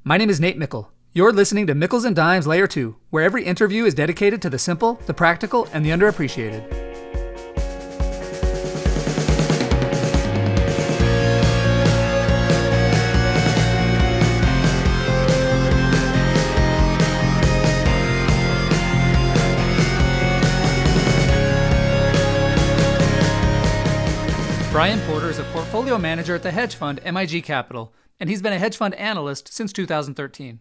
My name is Nate Mickle. You're listening to Mickles and Dimes Layer 2, where every interview is dedicated to the simple, the practical, and the underappreciated. Bryan Porter is a portfolio manager at the hedge fund MIG Capital, and he's been a hedge fund analyst since 2013.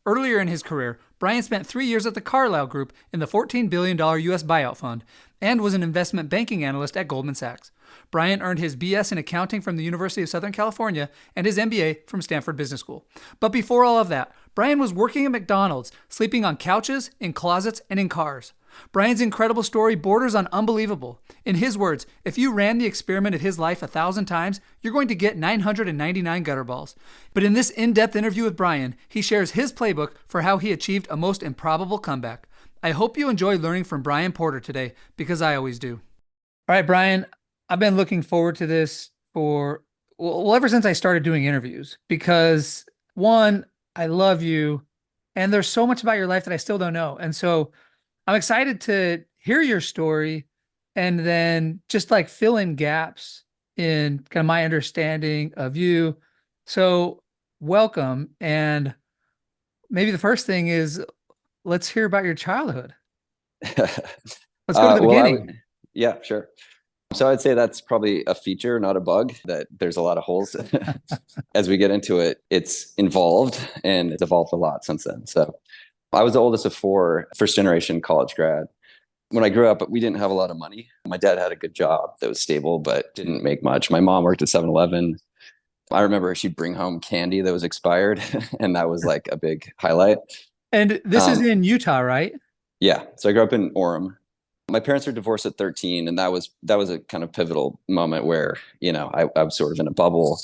Earlier in his career, Bryan spent 3 years at the Carlyle Group in the $14 billion US Buyout fund and was an investment banking analyst at Goldman Sachs. Bryan earned his BS in accounting from the University of Southern California and his MBA from Stanford Business School. But before all of that, Bryan was working at McDonald's, sleeping on couches, in closets, and in cars. Bryan's incredible story borders on unbelievable. In his words, if you ran the experiment of his life 1,000 times, you're going to get 999 gutter balls. But in this in-depth interview with Bryan, he shares his playbook for how he achieved a most improbable comeback. I hope you enjoy learning from Bryan Porter today, because I always do. All right, Bryan, I've been looking forward to this ever since I started doing interviews, because one, I love you, and there's so much about your life that I still don't know. And so I'm excited to hear your story and then just like fill in gaps in kind of my understanding of you. So welcome. And maybe the first thing is, let's hear about your childhood. Let's go to the beginning. Yeah, sure. So I'd say that's probably a feature, not a bug, that there's a lot of holes. As we get into it, it's involved and it's evolved a lot since then. So I was the oldest of four, first generation college grad. When I grew up, we didn't have a lot of money. My dad had a good job that was stable, but didn't make much. My mom worked at 7-Eleven. I remember she'd bring home candy that was expired, and that was like a big highlight. And this is in Utah, right? Yeah. So I grew up in Orem. My parents were divorced at 13, and that was a kind of pivotal moment where, I was sort of in a bubble.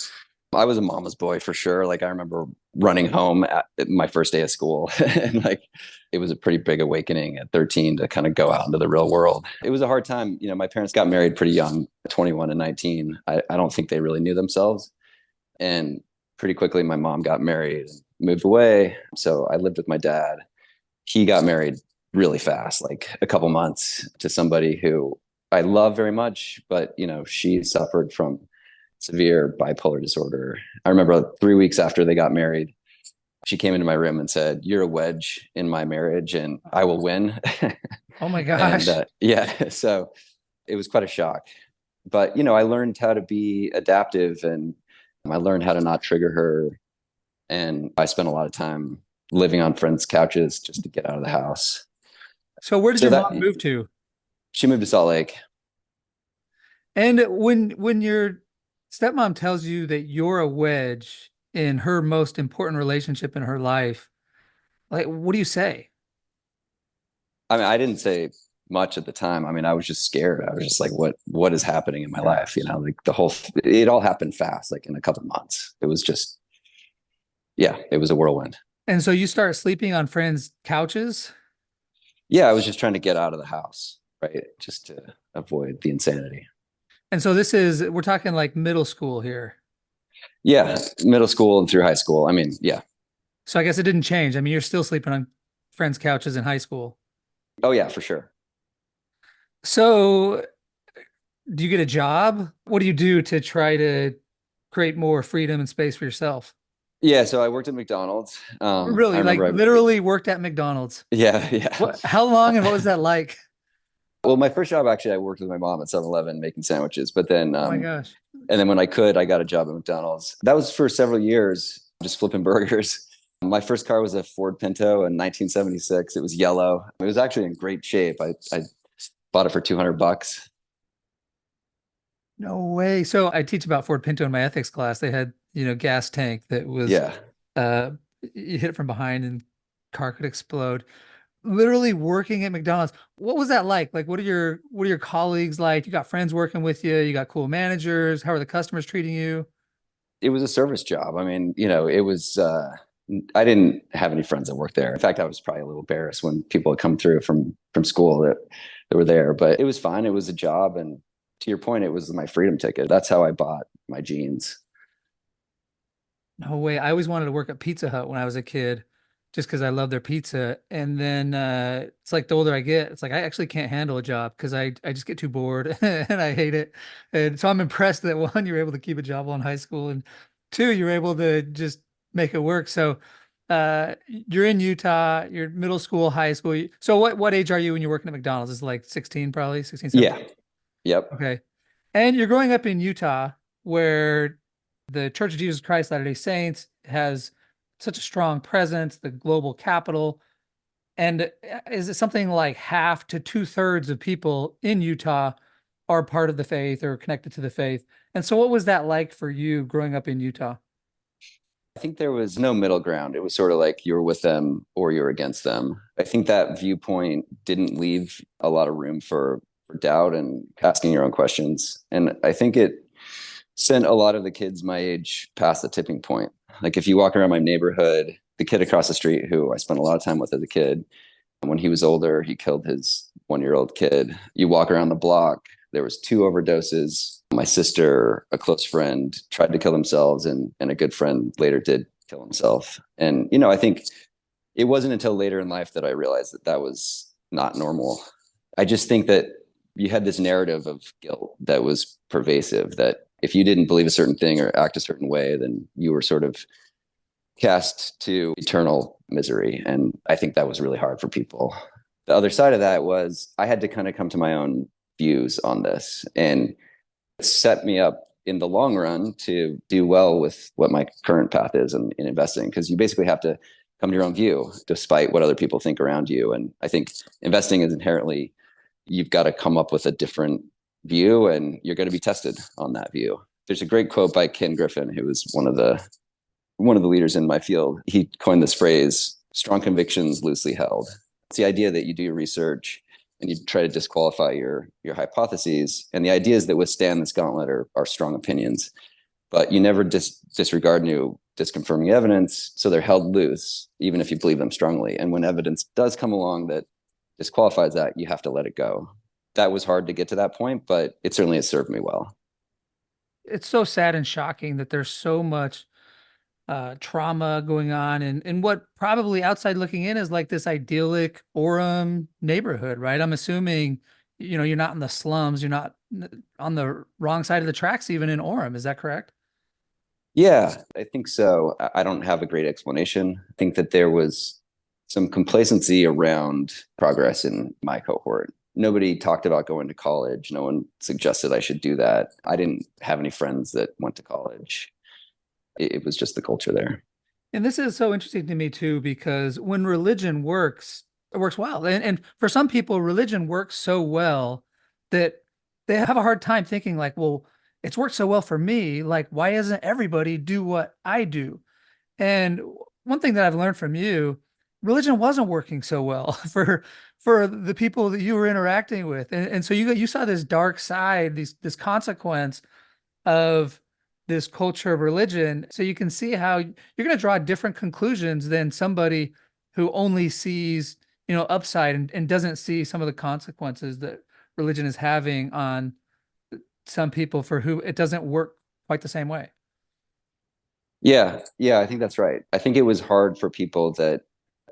I was a mama's boy for sure. Like I remember running home at my first day of school and like it was a pretty big awakening at 13 to kind of go out into the real world. It was a hard time. My parents got married pretty young, 21 and 19. I don't think they really knew themselves. And pretty quickly my mom got married and moved away. So I lived with my dad. He got married really fast, like a couple months, to somebody who I love very much, but she suffered from severe bipolar disorder. I remember 3 weeks after they got married, she came into my room and said, "You're a wedge in my marriage and I will win." Oh my gosh. And, so it was quite a shock. But, I learned how to be adaptive and I learned how to not trigger her. And I spent a lot of time living on friends' couches just to get out of the house. So where did your mom move to? She moved to Salt Lake. And when your stepmom tells you that you're a wedge in her most important relationship in her life, like, what do you say? I mean, I didn't say much at the time. I mean, I was just scared. I was just like, what is happening in my life? Like it all happened fast, like in a couple of months. It was just, it was a whirlwind. And so you start sleeping on friends' couches? Yeah, I was just trying to get out of the house, right? Just to avoid the insanity. And so we're talking like middle school here. Yeah, middle school and through high school. I mean, yeah. So I guess it didn't change. I mean, you're still sleeping on friends' couches in high school. Oh yeah, for sure. So do you get a job? What do you do to try to create more freedom and space for yourself? Yeah, so I worked at McDonald's. Really? Like literally worked at McDonald's? Yeah. How long and what was that like? Well, my first job, actually, I worked with my mom at 7-Eleven making sandwiches. But then, oh my gosh. And then when I got a job at McDonald's. That was for several years, just flipping burgers. My first car was a Ford Pinto in 1976. It was yellow. It was actually in great shape. I bought it for $200. No way. So I teach about Ford Pinto in my ethics class. They had, gas tank that was, you hit it from behind and car could explode. Literally working at McDonald's. What was that like? Like, what are your colleagues like? You got friends working with you. You got cool managers. How are the customers treating you? It was a service job. I mean, it was, I didn't have any friends that worked there. In fact, I was probably a little embarrassed when people had come through from school that were there, but it was fine. It was a job. And to your point, it was my freedom ticket. That's how I bought my jeans. No way. I always wanted to work at Pizza Hut when I was a kid, just because I love their pizza. And then it's like the older I get, it's like I actually can't handle a job because I just get too bored and I hate it. And so I'm impressed that one, you're able to keep a job while in high school, and two, you're able to just make it work. So you're in Utah, you're middle school, high school. So what age are you when you're working at McDonald's? Is it like 16, probably 16, 17? Yeah. Yep. Okay. And you're growing up in Utah, where the Church of Jesus Christ Latter-day Saints has such a strong presence, the global capital. And is it something like half to two-thirds of people in Utah are part of the faith or connected to the faith? And so what was that like for you growing up in Utah? I think there was no middle ground. It was sort of like you were with them or you're against them. I think that viewpoint didn't leave a lot of room for doubt and asking your own questions. And I think it sent a lot of the kids my age past the tipping point. Like if you walk around my neighborhood, the kid across the street who I spent a lot of time with as a kid, when he was older, he killed his 1 year old kid. You walk around the block, there was two overdoses. My sister, a close friend, tried to kill themselves, and a good friend later did kill himself. And, I think it wasn't until later in life that I realized that that was not normal. I just think that you had this narrative of guilt that was pervasive, that if you didn't believe a certain thing or act a certain way, then you were sort of cast to eternal misery. And I think that was really hard for people. The other side of that was I had to kind of come to my own views on this, and it set me up in the long run to do well with what my current path is in investing, because you basically have to come to your own view despite what other people think around you. And I think investing is inherently, you've got to come up with a different view, and you're going to be tested on that view. There's a great quote by Ken Griffin, who was one of the leaders in my field. He coined this phrase, strong convictions loosely held. It's the idea that you do your research and you try to disqualify your hypotheses. And the ideas that withstand this gauntlet are strong opinions, but you never disregard new disconfirming evidence. So they're held loose, even if you believe them strongly. And when evidence does come along that disqualifies that, you have to let it go. That was hard to get to that point, but it certainly has served me well. It's so sad and shocking that there's so much trauma going on and what probably outside looking in is like this idyllic Orem neighborhood, right? I'm assuming, you're not in the slums, you're not on the wrong side of the tracks, even in Orem. Is that correct? Yeah, I think so. I don't have a great explanation. I think that there was some complacency around progress in my cohort. Nobody talked about going to college. No one suggested I should do that. I didn't have any friends that went to college. It was just the culture there. And this is so interesting to me too, because when religion works, it works well. And for some people, religion works so well that they have a hard time thinking like, well, it's worked so well for me. Like, why doesn't everybody do what I do? And one thing that I've learned from you, religion wasn't working so well for the people that you were interacting with. And so you saw this dark side, this consequence of this culture of religion. So you can see how you're going to draw different conclusions than somebody who only sees, upside and doesn't see some of the consequences that religion is having on some people for who it doesn't work quite the same way. Yeah, yeah, I think that's right. I think it was hard for people that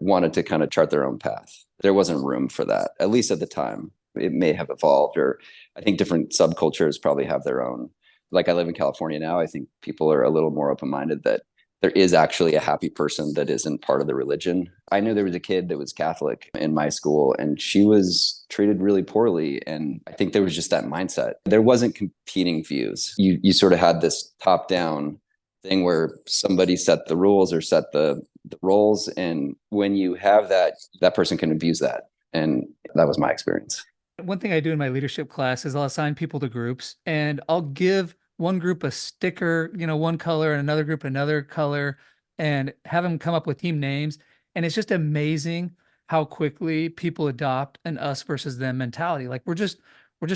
wanted to kind of chart their own path. There wasn't room for that, at least at the time. It may have evolved, or I think different subcultures probably have their own. Like I live in California now, I think people are a little more open-minded that there is actually a happy person that isn't part of the religion. I knew there was a kid that was Catholic in my school, and she was treated really poorly. And I think there was just that mindset. There wasn't competing views. You sort of had this top-down thing where somebody set the rules or set the roles. And when you have that, that person can abuse that. And that was my experience. One thing I do in my leadership class is I'll assign people to groups and I'll give one group a sticker, one color, and another group another color, and have them come up with team names. And it's just amazing how quickly people adopt an us versus them mentality. Like we're just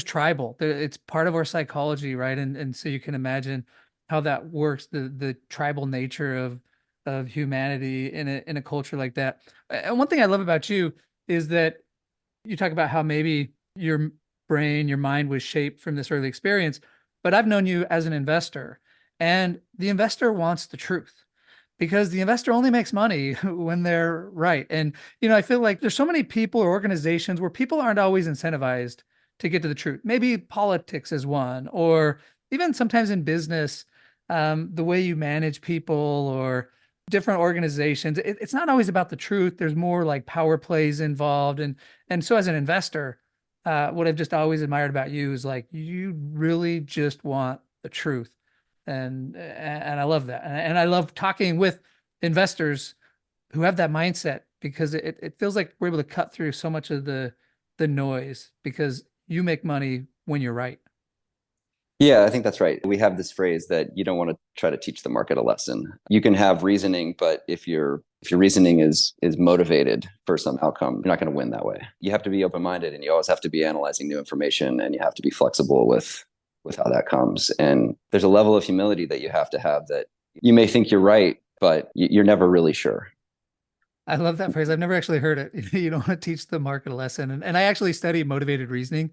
tribal. It's part of our psychology, right? And so you can imagine how that works, the tribal nature of humanity in a culture like that. And one thing I love about you is that you talk about how maybe your brain, your mind was shaped from this early experience, but I've known you as an investor, and the investor wants the truth. because the investor only makes money when they're right. And, I feel like there's so many people or organizations where people aren't always incentivized to get to the truth. Maybe politics is one, or even sometimes in business, the way you manage people or different organizations, it's not always about the truth. There's more like power plays involved. And so as an investor, what I've just always admired about you is like, you really just want the truth. And I love that. And I love talking with investors who have that mindset because it feels like we're able to cut through so much of the noise because you make money when you're right. Yeah, I think that's right. We have this phrase that you don't want to try to teach the market a lesson. You can have reasoning, but if your reasoning is motivated for some outcome, you're not going to win that way. You have to be open-minded, and you always have to be analyzing new information, and you have to be flexible with how that comes. And there's a level of humility that you have to have that you may think you're right, but you're never really sure. I love that phrase. I've never actually heard it. You don't want to teach the market a lesson. And I actually study motivated reasoning.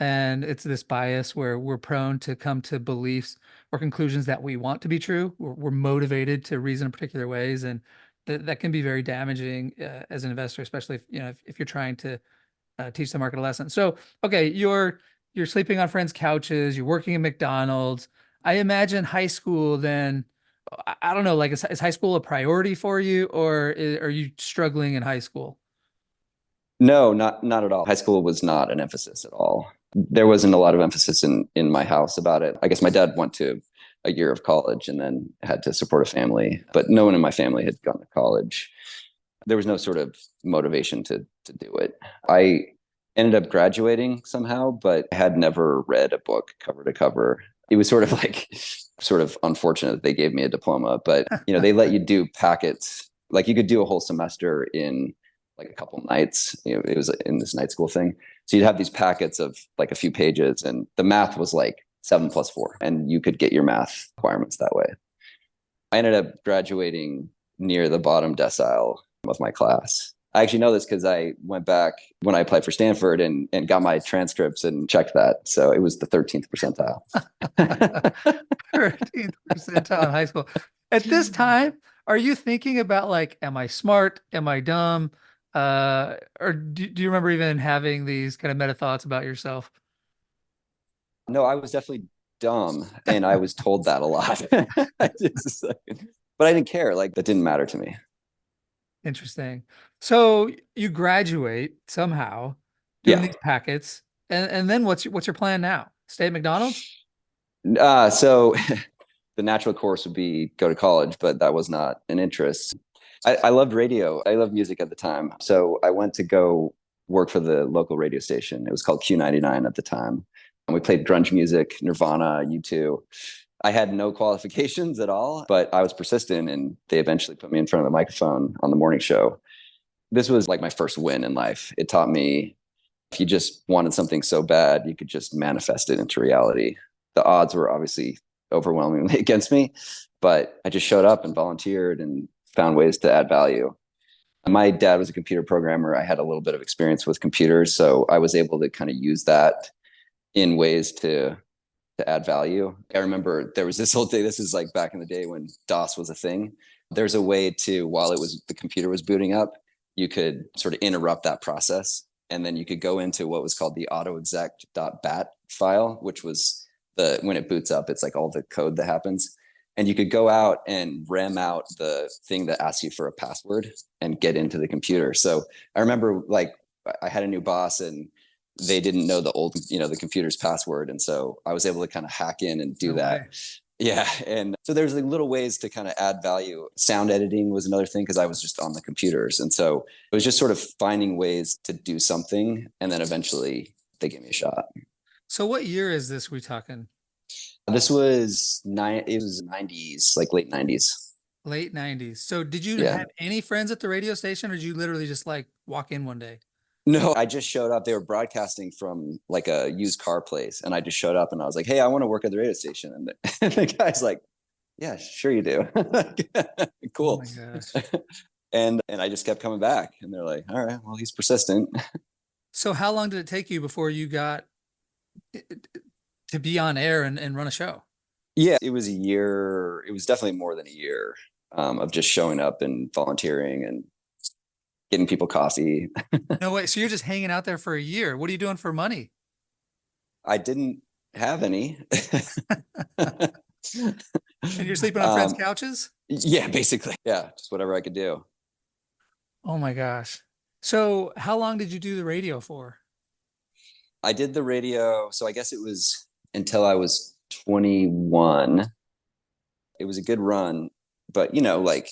And it's this bias where we're prone to come to beliefs or conclusions that we want to be true. We're motivated to reason in particular ways. And that can be very damaging as an investor, especially if you're trying to teach the market a lesson. So, okay, you're sleeping on friends' couches, you're working at McDonald's. I imagine high school then, I don't know, like is high school a priority for you, or are you struggling in high school? No, not at all. High school was not an emphasis at all. There wasn't a lot of emphasis in my house about it. I guess my dad went to a year of college and then had to support a family, but no one in my family had gone to college. There was no sort of motivation to do it. I ended up graduating somehow, but I had never read a book cover to cover. It was sort of like sort of unfortunate that they gave me a diploma, but they let you do packets. Like you could do a whole semester in like a couple nights. It was in this night school thing. So you'd have these packets of like a few pages, and the math was like 7+4, and you could get your math requirements that way. I ended up graduating near the bottom decile of my class. I actually know this because I went back when I applied for Stanford and got my transcripts and checked that. So it was the 13th percentile. 13th percentile in high school. At this time, are you thinking about like, am I smart? Am I dumb? Or do you remember even having these kind of meta thoughts about yourself? No, I was definitely dumb, and I was told that a lot. But I didn't care. Like that didn't matter to me. Interesting. So you graduate somehow doing Yeah. these packets, and then what's your plan now? Stay at McDonald's? So the natural course would be go to college, but that was not an interest. I loved radio. I loved music at the time. So I went to go work for the local radio station. It was called Q99 at the time. And we played grunge music, Nirvana, U2. I had no qualifications at all, but I was persistent, and they eventually put me in front of the microphone on the morning show. This was like my first win in life. It taught me if you just wanted something so bad, you could just manifest it into reality. The odds were obviously overwhelmingly against me, but I just showed up and volunteered and found ways to add value. My dad was a computer programmer. I had a little bit of experience with computers, so I was able to kind of use that in ways to add value. I remember there was this whole thing. This is like back in the day when DOS was a thing. There's a way to, while the computer was booting up, you could sort of interrupt that process. And then you could go into what was called the autoexec.bat file, which was when it boots up, it's like all the code that happens. And you could go out and ram out the thing that asks you for a password and get into the computer. So I remember like I had a new boss, and they didn't know the computer's password. And so I was able to kind of hack in and do No that. way. Yeah. And so there's like little ways to kind of add value. Sound editing was another thing because I was just on the computers. And so it was just sort of finding ways to do something. And then eventually they gave me a shot. So what year is this we talking? This was it was 90s, like late 90s. Late 90s. So did you Yeah. have any friends at the radio station, or did you literally just like walk in one day? No, I just showed up. They were broadcasting from like a used car place. And I just showed up and I was like, hey, I want to work at the radio station. And and the guy's like, yeah, sure you do. Oh Cool. my gosh. And I just kept coming back. And they're like, all right, well, he's persistent. So how long did it take you before you got to be on air and run a show? Yeah, it was a year. It was definitely more than a year. of just showing up and volunteering and getting people coffee. No way. So you're just hanging out there for a year. What are you doing for money? I didn't have any. And you're sleeping on friends' um, couches? yeah, basically. Yeah, just whatever I could do. Oh my gosh. So how long did you do the radio for? I did the radio. So I guess it was until I was 21. It was a good run, but like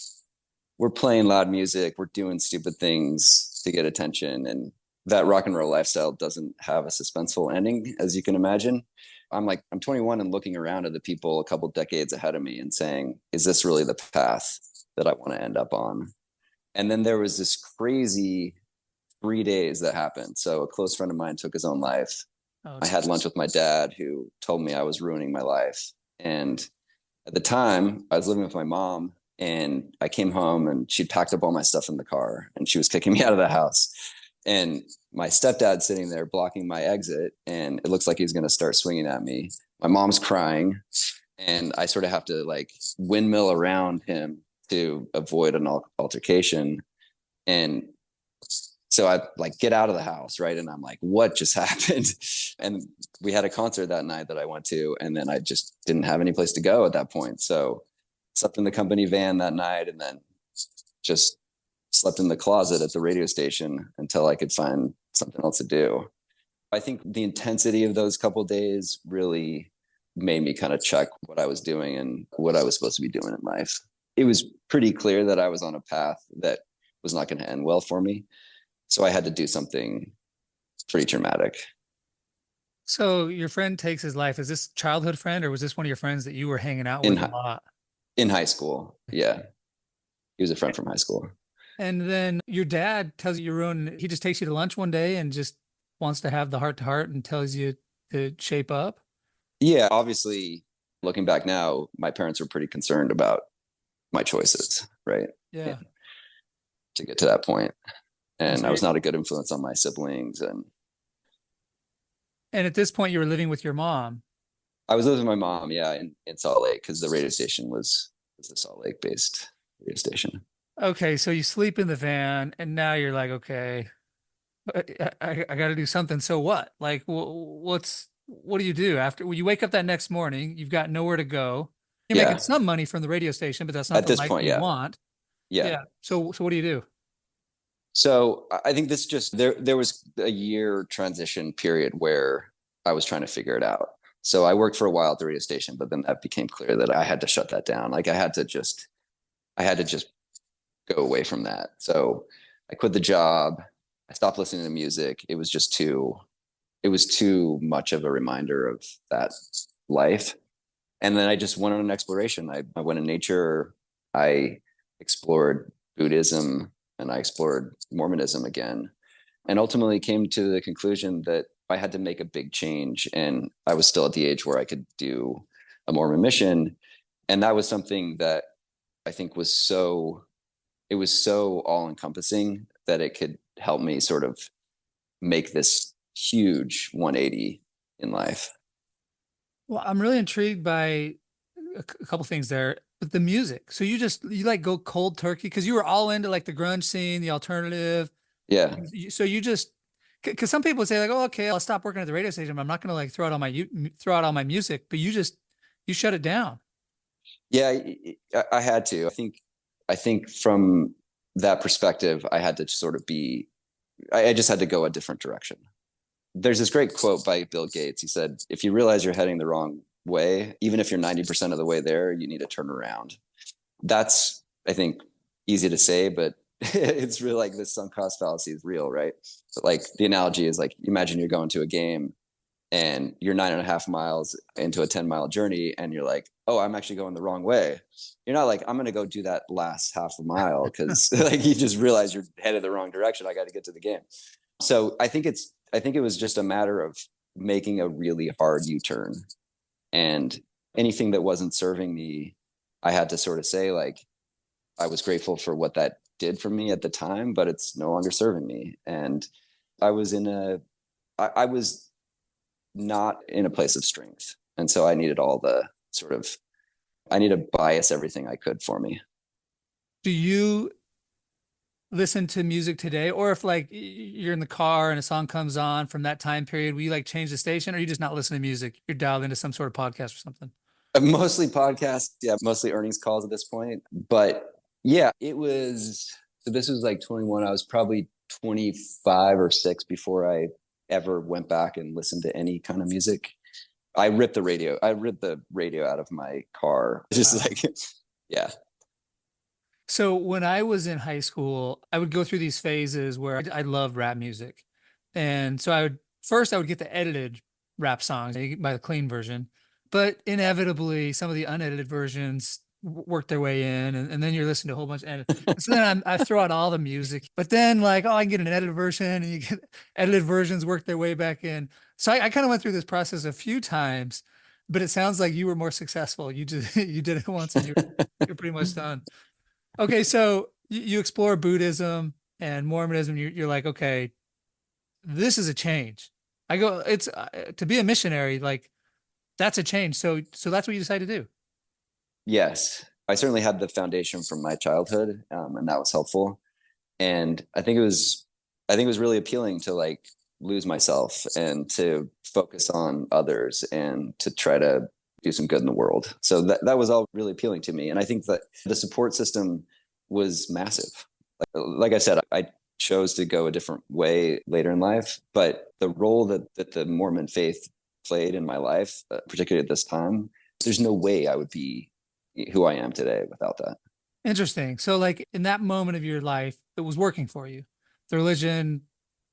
we're playing loud music, we're doing stupid things to get attention. And that rock and roll lifestyle doesn't have a suspenseful ending, as you can imagine. I'm 21 and looking around at the people a couple decades ahead of me and saying, is this really the path that I want to end up on? And then there was this crazy 3 days that happened. So a close friend of mine took his own life. Oh, I had lunch with my dad, who told me I was ruining my life. And at the time, I was living with my mom, and I came home and she'd packed up all my stuff in the car and she was kicking me out of the house. And my stepdad's sitting there blocking my exit, and it looks like he's going to start swinging at me. My mom's crying, and I sort of have to like windmill around him to avoid an altercation. And so I like get out of the house, right? And I'm like, what just happened? And we had a concert that night that I went to, and then I just didn't have any place to go at that point. So slept in the company van that night, and then just slept in the closet at the radio station until I could find something else to do. I think the intensity of those couple of days really made me kind of check what I was doing and what I was supposed to be doing in life. It was pretty clear that I was on a path that was not going to end well for me. So I had to do something pretty traumatic. so your friend takes his life. Is this childhood friend or was this one of your friends that you were hanging out In with a lot? in high school. Yeah. He was a friend from high school. And then your dad tells you you're ruined. He just takes you to lunch one day and just wants to have the heart to heart and tells you to shape up. Yeah, obviously, looking back now, my parents were pretty concerned about my choices, right? Yeah. To get to that point. And And so, I was not a good influence on my siblings. And and at this point, you were living with your mom. I was living with my mom, yeah, in Salt Lake, because the radio station was the Salt Lake based radio station. Okay, so you sleep in the van, and now you're like, okay, I got to do something. So what? Like, what do you do after well, you wake up that next morning? You've got nowhere to go. You're making Yeah. some money from the radio station, but that's not At the this life point, you yeah. want. Yeah. Yeah. So what do you do? So I think this just there was a year transition period where I was trying to figure it out. So I worked for a while at the radio station, but then that became clear that I had to shut that down. Like I had to just go away from that. So I quit the job. I stopped listening to music. It was too much of a reminder of that life. And then I just went on an exploration. I went in nature. I explored Buddhism, and I explored Mormonism again, and ultimately came to the conclusion that I had to make a big change. And I was still at the age where I could do a Mormon mission. And that was something that I think it was so all encompassing that it could help me sort of make this huge 180 in life. Well, I'm really intrigued by a couple things there. But the music. So you like go cold turkey because you were all into like the grunge scene, the alternative. Yeah. So you just because some people say like, oh, okay, I'll stop working at the radio station. But I'm not going to like throw out all my music. But you shut it down. Yeah, I had to. I think from that perspective, I had to sort of I just had to go a different direction. There's this great quote by Bill Gates. He said, if you realize you're heading the wrong way, even if you're 90% of the way there, you need to turn around. That's, I think, easy to say, but it's really like this sunk cost fallacy is real, right? But like the analogy is like, imagine you're going to a game and you're 9.5 miles into a 10-mile journey and you're like, oh, I'm actually going the wrong way. You're not like, I'm going to go do that last half a mile because like you just realize you're headed the wrong direction. I got to get to the game. So I think it was just a matter of making a really hard U-turn, and anything that wasn't serving me, I had to sort of say like, I was grateful for what that did for me at the time, but it's no longer serving me. And I was I was not in a place of strength. And so I needed all the I need to bias everything I could for me. Do you listen to music today? Or if like you're in the car and a song comes on from that time period, will you like change the station or you just not listen to music? You're dialed into some sort of podcast or something. Mostly podcasts, yeah, mostly earnings calls at this point. But yeah, so this was like 21. I was probably 25 or 6 before I ever went back and listened to any kind of music. I ripped the radio out of my car. Just Wow. like, yeah. So when I was in high school, I would go through these phases where I loved rap music. And so I would get the edited rap songs by the clean version, but inevitably some of the unedited versions work their way in. And then you're listening to a whole bunch of edit. And so then I throw out all the music, but then like, oh, I can get an edited version and you get edited versions work their way back in. So I kind of went through this process a few times, but it sounds like you were more successful. You just, you did it once and you're pretty much done. Okay, so you explore Buddhism and Mormonism. You're like, okay, this is a change. I go, it's to be a missionary, like that's a change. So that's what you decide to do. Yes, I certainly had the foundation from my childhood, and that was helpful. And I think it was really appealing to like lose myself and to focus on others and to try to do some good in the world. So that was all really appealing to me. And I think that the support system was massive. Like I said, I chose to go a different way later in life, but the role that the Mormon faith played in my life, particularly at this time, there's no way I would be who I am today without that. Interesting. So like in that moment of your life, it was working for you. The religion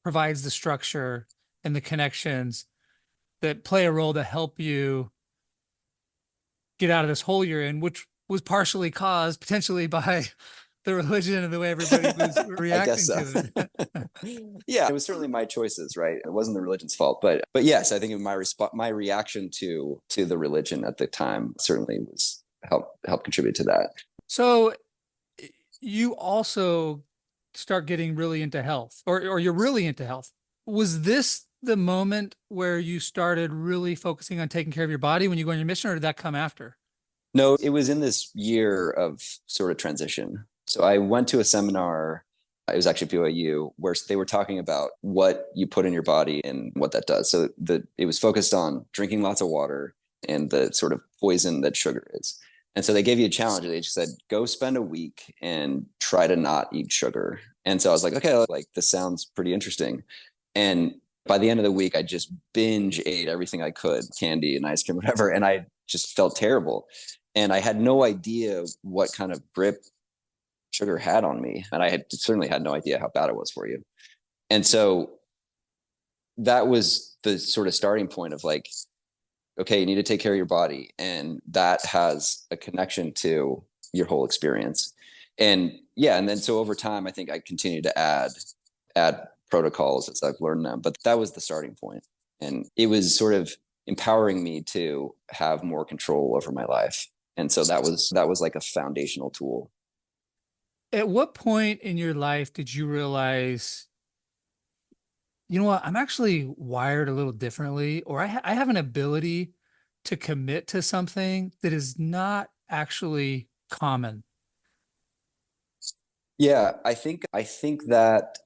provides the structure and the connections that play a role to help you get out of this hole you're in, which was partially caused potentially by the religion and the way everybody was I guess reacting so. to it. Yeah, it was certainly my choices, right? It wasn't the religion's fault, but yes, I think my reaction to the religion at the time certainly was help contribute to that. So you also start getting really into health, or you're really into health. Was this the moment where you started really focusing on taking care of your body when you go on your mission, or did that come after? No, it was in this year of sort of transition. So I went to a seminar. It was actually BYU, where they were talking about what you put in your body and what that does. So it was focused on drinking lots of water and the sort of poison that sugar is. And so they gave you a challenge. They just said, go spend a week and try to not eat sugar. And so I was like, okay, like this sounds pretty interesting. And by the end of the week, I just binge ate everything I could, candy and ice cream, whatever. And I just felt terrible. And I had no idea what kind of grip sugar had on me. And I had certainly had no idea how bad it was for you. And so that was the sort of starting point of like, okay, you need to take care of your body. And that has a connection to your whole experience. And yeah, and then so over time, I think I continued to add protocols as I've learned them. But that was the starting point. And it was sort of empowering me to have more control over my life. And so that was like a foundational tool. At what point in your life did you realize, you know what, I'm actually wired a little differently, or I have an ability to commit to something that is not actually common? Yeah, I think that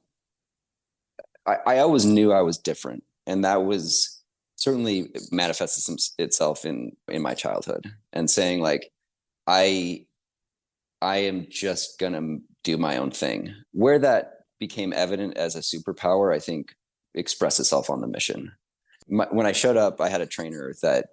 I always knew I was different, and that was certainly manifested itself in my childhood, and saying like I I am just gonna do my own thing. Where that became evident as a superpower, I think, expressed itself on the mission. When I showed up, I had a trainer that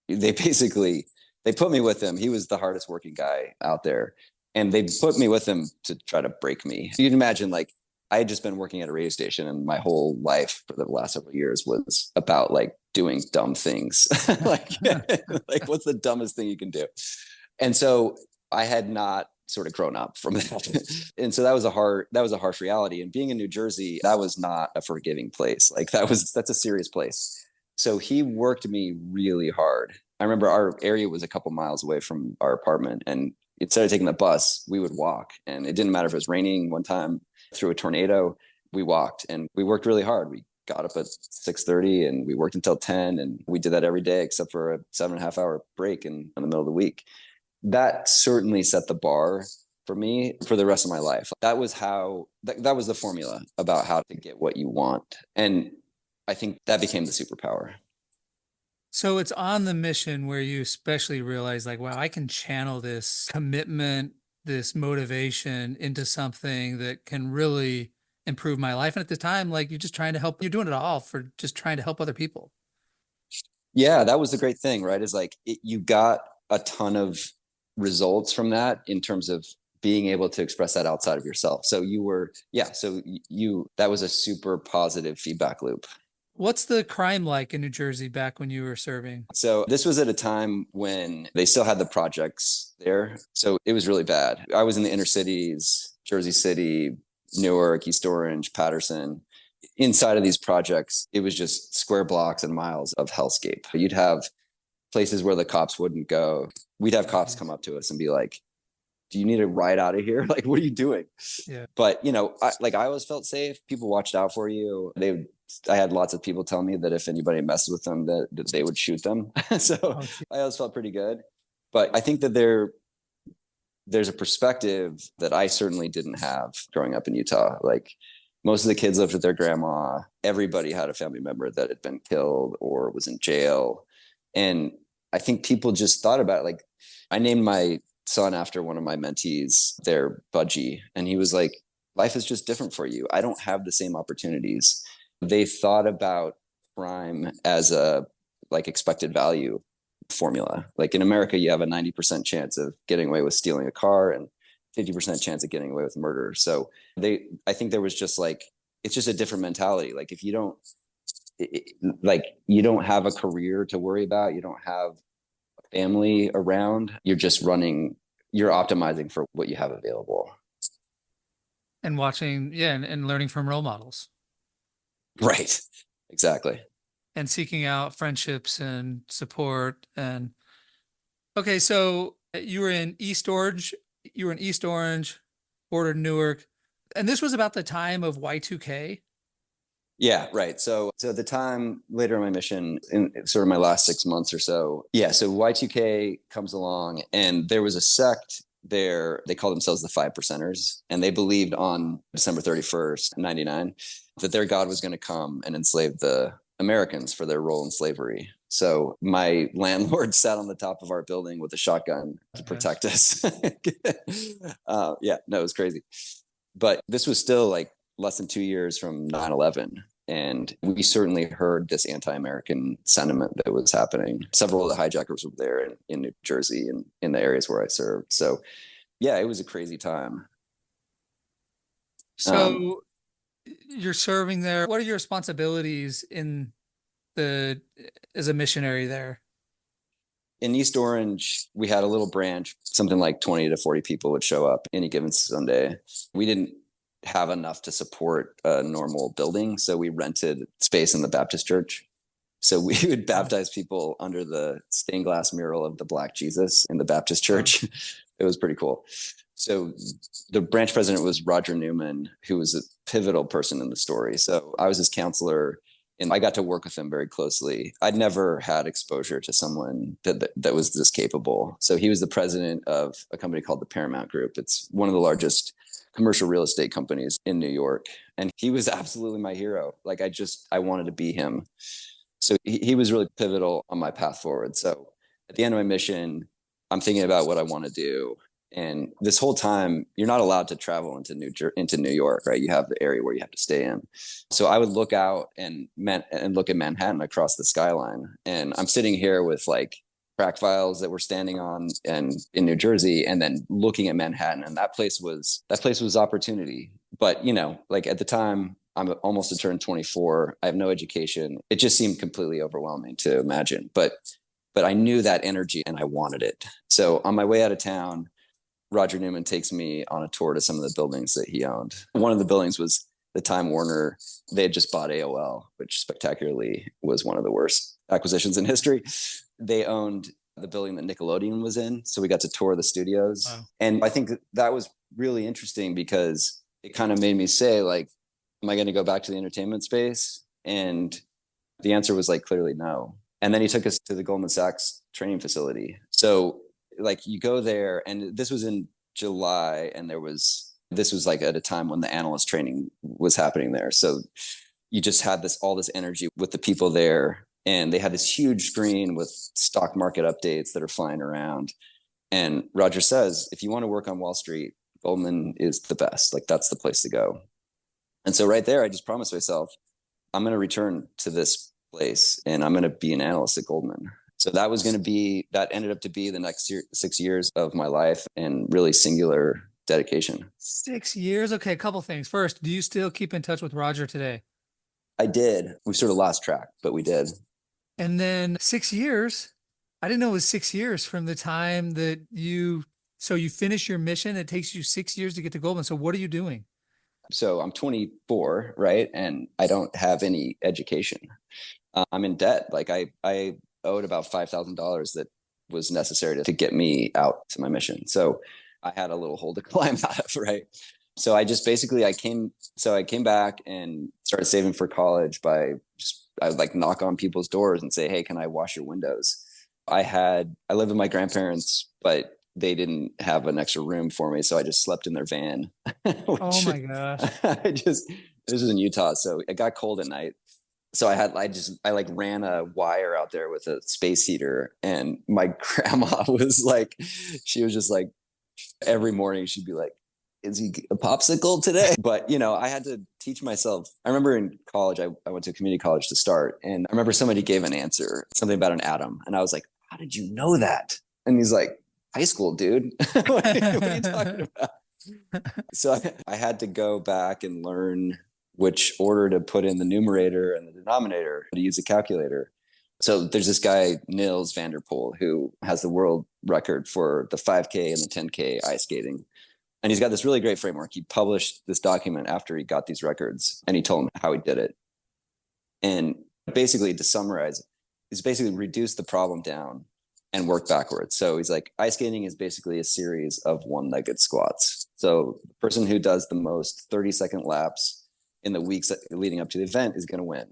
they put me with him. He was the hardest working guy out there, and they put me with him to try to break me. So you can imagine, like, I had just been working at a radio station, and my whole life for the last several years was about like doing dumb things. like, like what's the dumbest thing you can do? And so I had not sort of grown up from that. And so that was a harsh reality. And being in New Jersey, that was not a forgiving place. Like that's a serious place. So he worked me really hard. I remember our area was a couple miles away from our apartment, and instead of taking the bus, we would walk. And it didn't matter if it was raining. One time through a tornado, we walked, and we worked really hard. We got up at 6:30 and we worked until 10, and we did that every day except for a 7.5 hour break in the middle of the week. That certainly set the bar for me for the rest of my life. That was that was the formula about how to get what you want. And I think that became the superpower. So it's on the mission where you especially realize like, wow, I can channel this commitment, this motivation into something that can really improve my life. And at the time, like you're just trying to help, you're doing it all for just trying to help other people. Yeah, that was the great thing, right? Is like you got a ton of results from that in terms of being able to express that outside of yourself. So that was a super positive feedback loop. What's the crime like in New Jersey back when you were serving? So this was at a time when they still had the projects there. So it was really bad. I was in the inner cities, Jersey City, Newark, East Orange, Patterson. Inside of these projects, it was just square blocks and miles of hellscape. You'd have places where the cops wouldn't go. We'd have cops come up to us and be like, do you need a ride out of here? Like, what are you doing? Yeah. But, I always felt safe. People watched out for you. I had lots of people tell me that if anybody messed with them, that they would shoot them. So I always felt pretty good. But I think that there's a perspective that I certainly didn't have growing up in Utah. Like most of the kids lived with their grandma. Everybody had a family member that had been killed or was in jail. And I think people just thought about it. Like I named my son after one of my mentees, their Budgie. And he was like, life is just different for you. I don't have the same opportunities. They thought about crime as a like expected value formula. Like in America, you have a 90% chance of getting away with stealing a car and 50% chance of getting away with murder. So I think there was just like, it's just a different mentality. Like if you don't have a career to worry about, you don't have a family around, you're optimizing for what you have available. And watching, yeah, and learning from role models. Right. Exactly. And seeking out friendships and support. And okay, so you were in East Orange, bordered Newark, and this was about the time of Y2K. Yeah, right. So at the time later in my mission, in sort of my last 6 months or so, so Y2K comes along and there was a sect there. They call themselves the 5%ers, and they believed on December 31st, 99, that their God was going to come and enslave the Americans for their role in slavery. So my landlord sat on the top of our building with a shotgun to protect us. It was crazy. But this was still like less than 2 years from 9/11. And we certainly heard this anti-American sentiment that was happening. Several of the hijackers were there in New Jersey and in the areas where I served. So yeah, it was a crazy time. So you're serving there. What are your responsibilities as a missionary there? In East Orange, we had a little branch, something like 20 to 40 people would show up any given Sunday. We didn't have enough to support a normal building, so we rented space in the Baptist church. So we would baptize people under the stained glass mural of the Black Jesus in the Baptist church. It was pretty cool. So the branch president was Roger Newman, who was a pivotal person in the story. So I was his counselor, and I got to work with him very closely. I'd never had exposure to someone that was this capable. So he was the president of a company called the Paramount Group. It's one of the largest commercial real estate companies in New York. And he was absolutely my hero. Like I wanted to be him. So he was really pivotal on my path forward. So at the end of my mission, I'm thinking about what I want to do. And this whole time, you're not allowed to travel into New York, right? You have the area where you have to stay in. So I would look out and look at Manhattan across the skyline. And I'm sitting here with like crack files that we're standing on and in New Jersey, and then looking at Manhattan, and that place was opportunity. But like at the time, I'm almost to turn 24. I have no education. It just seemed completely overwhelming to imagine. But I knew that energy and I wanted it. So on my way out of town, Roger Newman takes me on a tour to some of the buildings that he owned. One of the buildings was the Time Warner. They had just bought AOL, which spectacularly was one of the worst acquisitions in history. They owned the building that Nickelodeon was in. So we got to tour the studios. Wow. And I think that was really interesting because it kind of made me say, like, am I going to go back to the entertainment space? And the answer was like, clearly no. And then he took us to the Goldman Sachs training facility. So like you go there, and this was in July, and this was like at a time when the analyst training was happening there. So you just had all this energy with the people there, and they had this huge screen with stock market updates that are flying around. And Roger says, if you want to work on Wall Street, Goldman is the best. Like, that's the place to go. And so right there, I just promised myself, I'm going to return to this place and I'm going to be an analyst at Goldman. So that ended up to be the next 6 years of my life, and really singular dedication. 6 years. Okay. A couple things. First, do you still keep in touch with Roger today? I did. We sort of lost track, but we did. And then 6 years, I didn't know it was 6 years from the time that you finish your mission. It takes you 6 years to get to Goldman. So what are you doing? So I'm 24, right? And I don't have any education. I'm in debt. Like I owed about $5,000 that was necessary to get me out to my mission. So I had a little hole to climb out of, right? So I just basically, I came back and started saving for college I would like knock on people's doors and say, hey, can I wash your windows? I lived with my grandparents, but they didn't have an extra room for me. So I just slept in their van. Oh my gosh. This was in Utah. So it got cold at night. So I like ran a wire out there with a space heater, and my grandma was like, she was just like, every morning she'd be like, is he a popsicle today? But, I had to teach myself. I remember in college, I went to a community college to start. And I remember somebody gave an answer, something about an atom. And I was like, how did you know that? And he's like, high school, dude. What are you talking about? So I had to go back and learn which order to put in the numerator and the denominator to use a calculator. So there's this guy, Nils van der Poel, who has the world record for the 5K and the 10K ice skating. And he's got this really great framework. He published this document after he got these records, and he told him how he did it. And basically, to summarize, he's basically reduced the problem down and worked backwards. So he's like, ice skating is basically a series of one-legged squats. So the person who does the most 30-second laps in the weeks leading up to the event is going to win.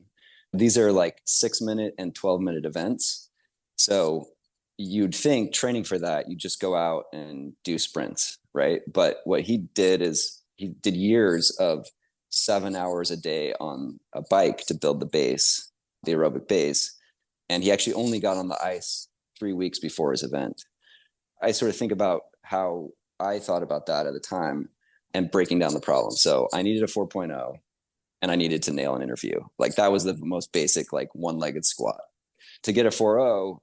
These are like 6-minute and 12-minute events. So you'd think training for that, you just go out and do sprints, right? But what he did is he did years of 7 hours a day on a bike to build the base, the aerobic base. And he actually only got on the ice 3 weeks before his event. I sort of think about how I thought about that at the time and breaking down the problem. So I needed a 4.0 and I needed to nail an interview. Like, that was the most basic, like, one-legged squat. To get a 4.0,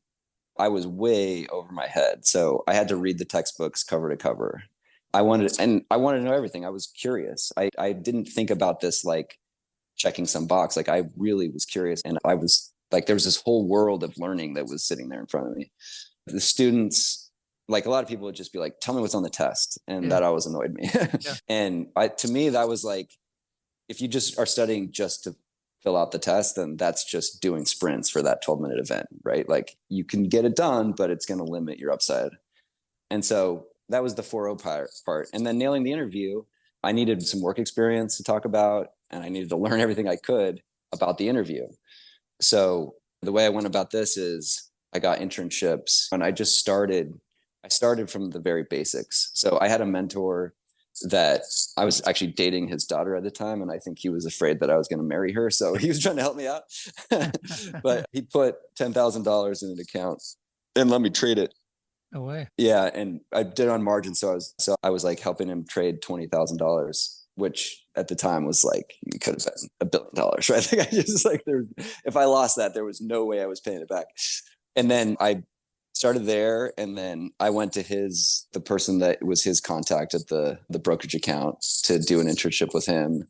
I was way over my head. So I had to read the textbooks cover to cover. I wanted to know everything. I was curious. I didn't think about this like checking some box. Like, I really was curious. And I was like, there was this whole world of learning that was sitting there in front of me. The students, like, a lot of people would just be like, tell me what's on the test. And that always annoyed me. Yeah. And to me, that was like, if you just are studying just to fill out the test, then that's just doing sprints for that 12-minute event, right? Like, you can get it done, but it's going to limit your upside. And so that was the 4.0 part. And then nailing the interview, I needed some work experience to talk about, and I needed to learn everything I could about the interview. So the way I went about this is I got internships, and I started from the very basics. So I had a mentor that I was actually dating his daughter at the time. And I think he was afraid that I was going to marry her. So he was trying to help me out, but he put $10,000 in an account and let me trade it. No way. Yeah. And I did it on margin. So I was like helping him trade $20,000, which at the time was like, you could have been $1 billion, right? Like, I just like, if I lost that, there was no way I was paying it back. And then I started there, and then I went to the person that was his contact at the brokerage account to do an internship with him.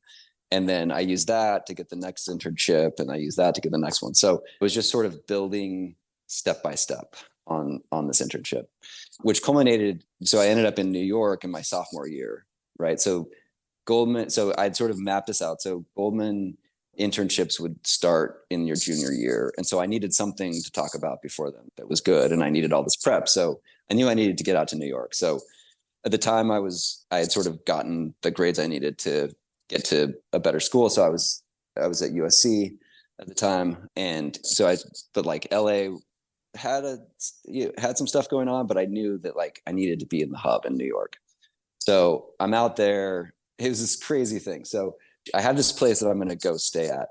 And then I used that to get the next internship, and I used that to get the next one. So it was just sort of building step by step on this internship, which culminated. So I ended up in New York in my sophomore year, right? So I'd sort of mapped this out. So Goldman internships would start in your junior year. And so I needed something to talk about before them that was good. And I needed all this prep. So I knew I needed to get out to New York. So at the time I had sort of gotten the grades I needed to get to a better school. So I was at USC at the time. And so but like LA had some stuff going on, but I knew that like I needed to be in the hub in New York. So I'm out there. It was this crazy thing. So I have this place that I'm going to go stay at,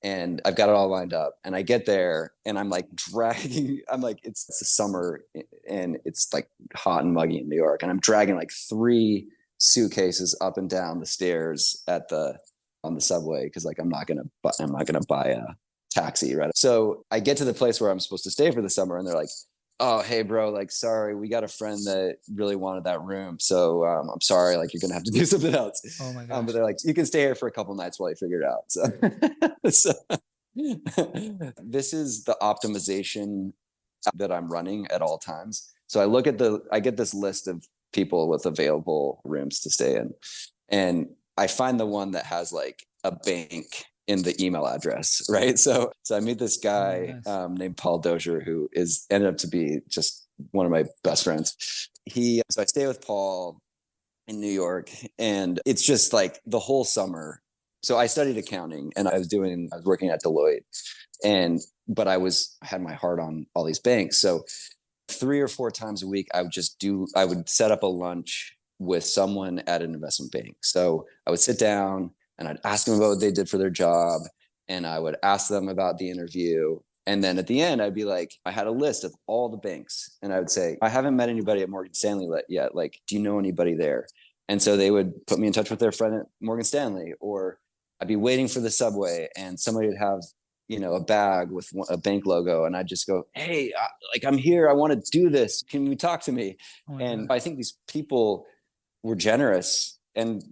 and I've got it all lined up. And I get there and I'm like dragging, I'm like, it's the summer and it's like hot and muggy in New York. And I'm dragging like 3 suitcases up and down the stairs on the subway. Cause like, I'm not going to buy a taxi. Right. So I get to the place where I'm supposed to stay for the summer, and they're like, oh, hey bro, like, sorry, we got a friend that really wanted that room. So I'm sorry, like, you're going to have to do something else. Oh my gosh. But they're like, you can stay here for a couple nights while you figure it out. So, so this is the optimization that I'm running at all times. So I get this list of people with available rooms to stay in. And I find the one that has like a bank in the email address, right? So I meet this guy named Paul Dozier, who ended up to be just one of my best friends. So I stay with Paul in New York, and it's just like the whole summer. So I studied accounting, and I was working at Deloitte, but I had my heart on all these banks. So 3 or 4 times a week, I would set up a lunch with someone at an investment bank. So I would sit down and I'd ask them about what they did for their job, and I would ask them about the interview. And then at the end, I'd be like, I had a list of all the banks, and I would say, I haven't met anybody at Morgan Stanley yet. Like, do you know anybody there? And so they would put me in touch with their friend at Morgan Stanley, or I'd be waiting for the subway and somebody would have, a bag with a bank logo. And I'd just go, hey, I'm here. I want to do this. Can you talk to me? And I think these people were generous, and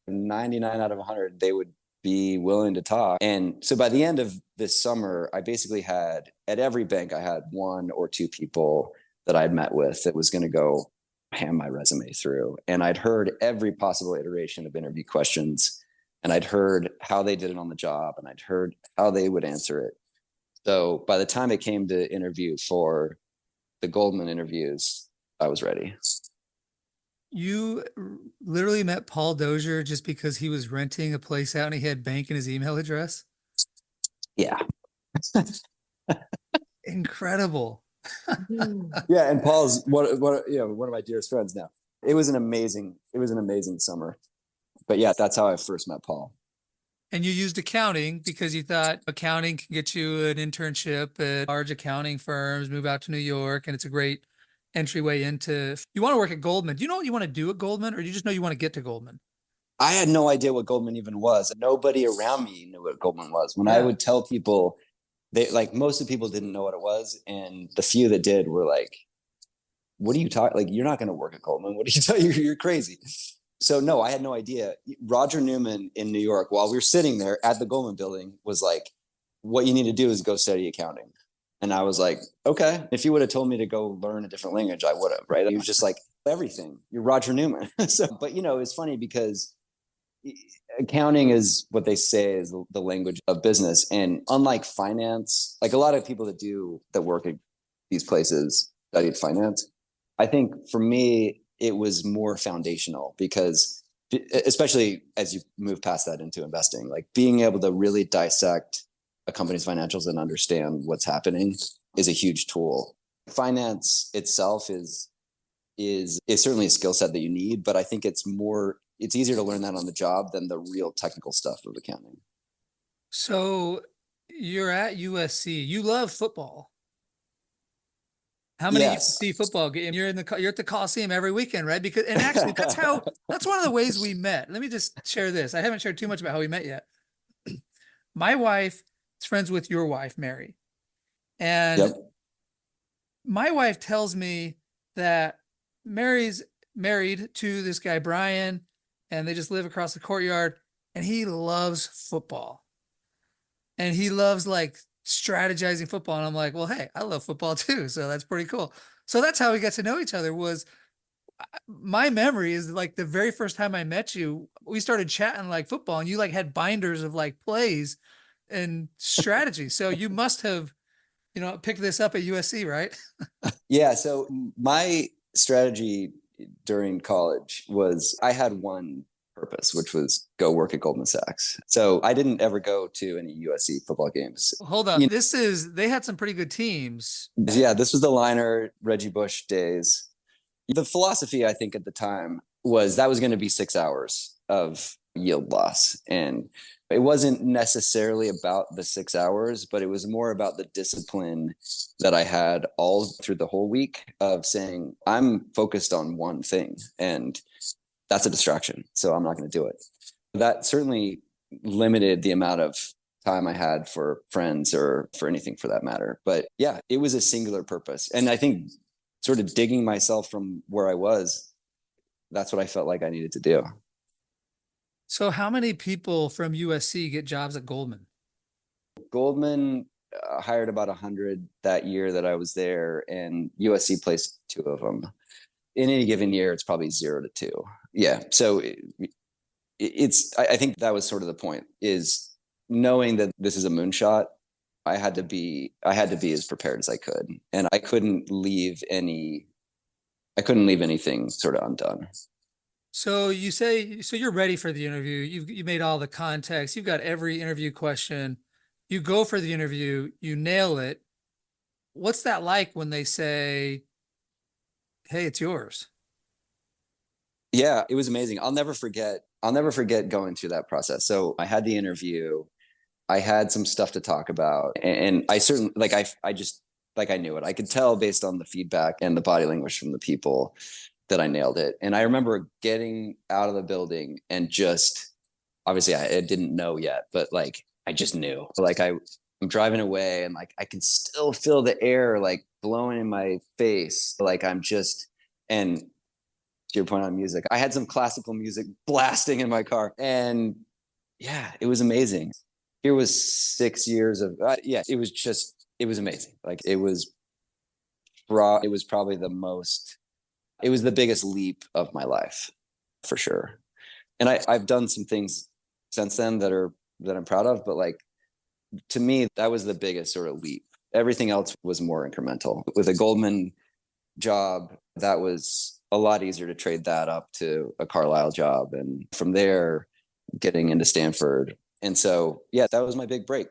99 out of 100, they would be willing to talk. And so by the end of this summer, I basically had, at every bank, I had 1 or 2 people that I'd met with that was going to go hand my resume through. And I'd heard every possible iteration of interview questions, and I'd heard how they did it on the job, and I'd heard how they would answer it. So by the time it came to interview for the Goldman interviews, I was ready. You literally met Paul Dozier just because he was renting a place out and he had bank in his email address? Yeah. Incredible. Yeah, and Paul's one of my dearest friends now. It was an amazing summer. But yeah, that's how I first met Paul. And you used accounting because you thought accounting can get you an internship at large accounting firms, move out to New York, and it's a great entryway into. You want to work at Goldman. Do you know what you want to do at Goldman, or do you just know you want to get to Goldman? I had no idea what Goldman even was. Nobody around me knew what Goldman was. When I would tell people, most of the people didn't know what it was, and the few that did were like, "What are you talking? Like, you're not going to work at Goldman. What are you talking? You're crazy." So no, I had no idea. Roger Newman in New York, while we were sitting there at the Goldman building, was like, "What you need to do is go study accounting." And I was like, okay. If you would have told me to go learn a different language, I would have, right? He was just like, everything. You're Roger Newman. But it's funny because accounting is what they say is the language of business. And unlike finance, like a lot of people that work at these places studied finance. I think for me, it was more foundational because, especially as you move past that into investing, like being able to really dissect a company's financials and understand what's happening is a huge tool. Finance itself is certainly a skill set that you need, but I think it's easier to learn that on the job than the real technical stuff of accounting. So you're at USC. You love football. How many USC football games? You're at the Coliseum every weekend, right? And actually that's one of the ways we met. Let me just share this. I haven't shared too much about how we met yet. My wife is friends with your wife, Mary. And my wife tells me that Mary's married to this guy, Bryan, and they just live across the courtyard, and he loves football. And he loves like strategizing football. And I'm like, well, hey, I love football too. So that's pretty cool. So that's how we got to know each other. Was my memory is like the very first time I met you, we started chatting like football, and you like had binders of like plays and strategy. So you must have, picked this up at USC, right? Yeah. So my strategy during college was I had one purpose, which was go work at Goldman Sachs. So I didn't ever go to any USC football games. Hold on. They had some pretty good teams. Yeah. This was the Liner, Reggie Bush days. The philosophy, I think at the time was that was going to be 6 hours of yield loss. And it wasn't necessarily about the 6 hours, but it was more about the discipline that I had all through the whole week of saying, I'm focused on one thing and that's a distraction. So I'm not going to do it. That certainly limited the amount of time I had for friends or for anything for that matter. But yeah, it was a singular purpose. And I think sort of digging myself from where I was, that's what I felt like I needed to do. So how many people from USC get jobs at Goldman? Goldman hired about 100 that year that I was there, and USC placed 2 of them. In any given year, it's probably 0 to 2. Yeah. So I think that was sort of the point, is knowing that this is a moonshot. I had to be as prepared as I could, and I couldn't leave anything sort of undone. So you say, so you're ready for the interview. You made all the context. You've got every interview question. You go for the interview, you nail it. What's that like when they say, "Hey, it's yours"? Yeah, it was amazing. I'll never forget going through that process. So I had the interview. I had some stuff to talk about, and I certainly I just I knew it. I could tell based on the feedback and the body language from the people that I nailed it. And I remember getting out of the building and just, obviously I didn't know yet, but I just knew. I'm driving away and I can still feel the air blowing in my face. And to your point on music, I had some classical music blasting in my car, and yeah, it was amazing. Here was 6 years of it was amazing. It was probably it was the biggest leap of my life, for sure. And I've done some things since then that I'm proud of, but to me, that was the biggest sort of leap. Everything else was more incremental. With a Goldman job, that was a lot easier to trade that up to a Carlyle job. And from there, getting into Stanford. And so, yeah, that was my big break.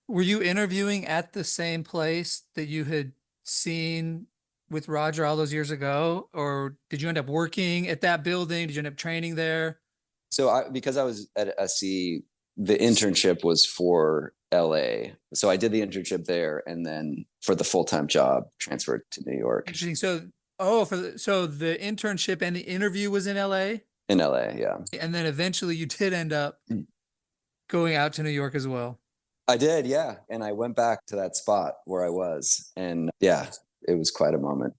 Were you interviewing at the same place that you had seen with Roger all those years ago? Or did you end up working at that building? Did you end up training there? So because I was at SC, the internship was for LA. So I did the internship there, and then for the full-time job, transferred to New York. Interesting. So, so the internship and the interview was in LA? In LA, yeah. And then eventually you did end up going out to New York as well. I did, yeah. And I went back to that spot where I was. And yeah, it was quite a moment.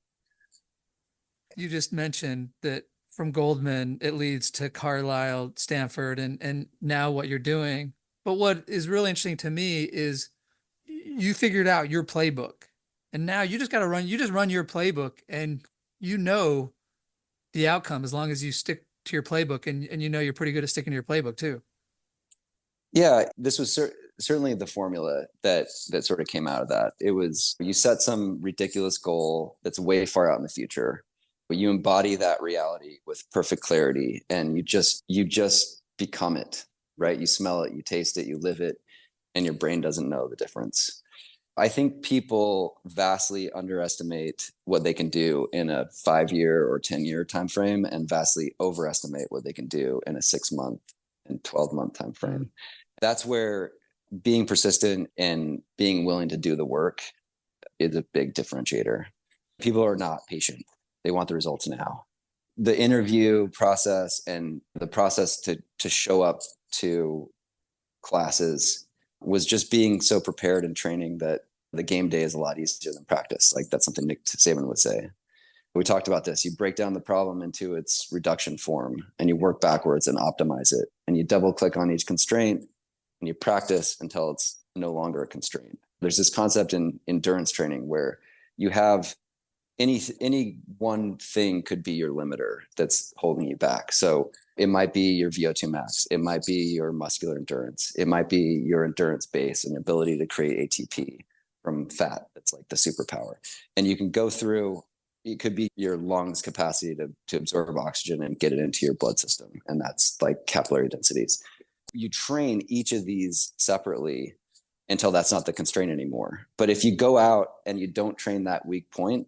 You just mentioned that from Goldman, it leads to Carlyle, Stanford, and now what you're doing. But what is really interesting to me is you figured out your playbook. And now you just run your playbook, and you know the outcome as long as you stick to your playbook, and you know you're pretty good at sticking to your playbook too. Yeah, this was certainly the formula that sort of came out of that. It was, you set some ridiculous goal that's way far out in the future, but you embody that reality with perfect clarity, and you just become it, right? You smell it, you taste it, you live it, and your brain doesn't know the difference. I think people vastly underestimate what they can do in a 5-year or 10-year time frame, and vastly overestimate what they can do in a 6-month and 12-month time frame. That's where being persistent and being willing to do the work is a big differentiator. People are not patient. They want the results now. The interview process and the process to show up to classes was just being so prepared and training that the game day is a lot easier than practice. That's something Nick Saban would say. We talked about this. You break down the problem into its reduction form, and you work backwards and optimize it. And you double click on each constraint, and you practice until it's no longer a constraint. There's this concept in endurance training where you have any one thing could be your limiter that's holding you back. So it might be your VO2 max. It might be your muscular endurance. It might be your endurance base and ability to create ATP from fat. That's like the superpower. And you can go through, it could be your lungs capacity to absorb oxygen and get it into your blood system. And that's like capillary densities. You train each of these separately until that's not the constraint anymore. But if you go out and you don't train that weak point,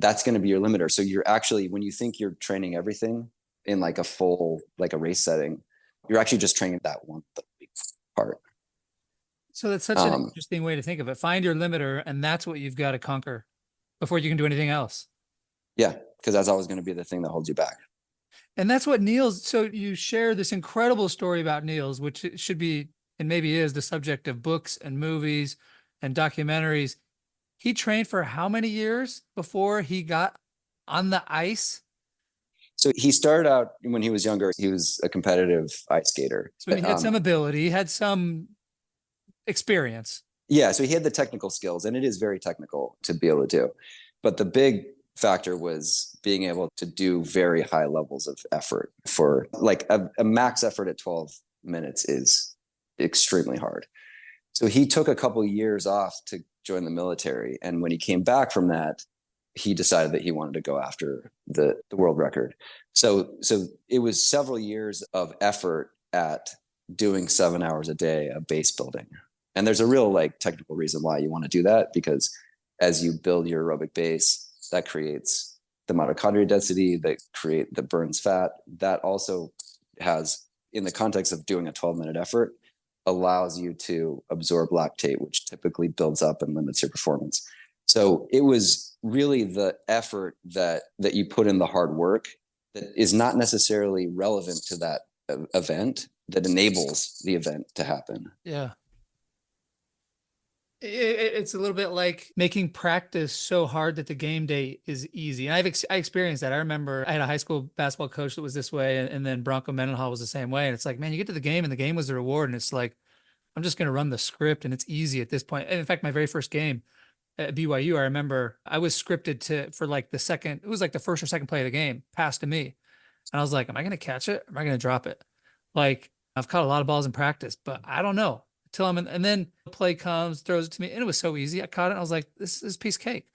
that's going to be your limiter. So you're actually, when you think you're training everything in like a full, like a race setting, you're actually just training that one part. So that's such an interesting way to think of it. Find your limiter, and that's what you've got to conquer before you can do anything else. Yeah, because that's always going to be the thing that holds you back. And that's what Niels, so you share this incredible story about Niels, which it should be, and maybe is, the subject of books and movies and documentaries. He trained for how many years before he got on the ice? So he started out when he was younger. He was a competitive ice skater. So he had some ability, he had some experience. Yeah, so he had the technical skills, and it is very technical to be able to do. But the big factor was being able to do very high levels of effort. For like a max effort at 12 minutes is extremely hard. So he took a couple of years off to join the military. And when he came back from that, he decided that he wanted to go after the world record. So it was several years of effort at doing 7 hours a day of base building. And there's a real like technical reason why you want to do that, because as you build your aerobic base, that creates the mitochondria density that burns fat. That also has, in the context of doing a 12-minute effort, allows you to absorb lactate, which typically builds up and limits your performance. So it was really the effort that you put in, the hard work, that is not necessarily relevant to that event, that enables the event to happen. Yeah. It's a little bit like making practice so hard that the game day is easy. And I experienced that. I remember I had a high school basketball coach that was this way, and then Bronco Mendenhall was the same way. And it's like, man, you get to the game, and the game was the reward. And it's like, I'm just going to run the script, and it's easy at this point. And in fact, my very first game at BYU, I remember I was scripted for like it was like the first or second play of the game, pass to me. And I was like, am I going to catch it? Or am I going to drop it? Like, I've caught a lot of balls in practice, but I don't know till I'm in. And then the play comes, throws it to me, and it was so easy. I caught it. I was like, this is a piece of cake.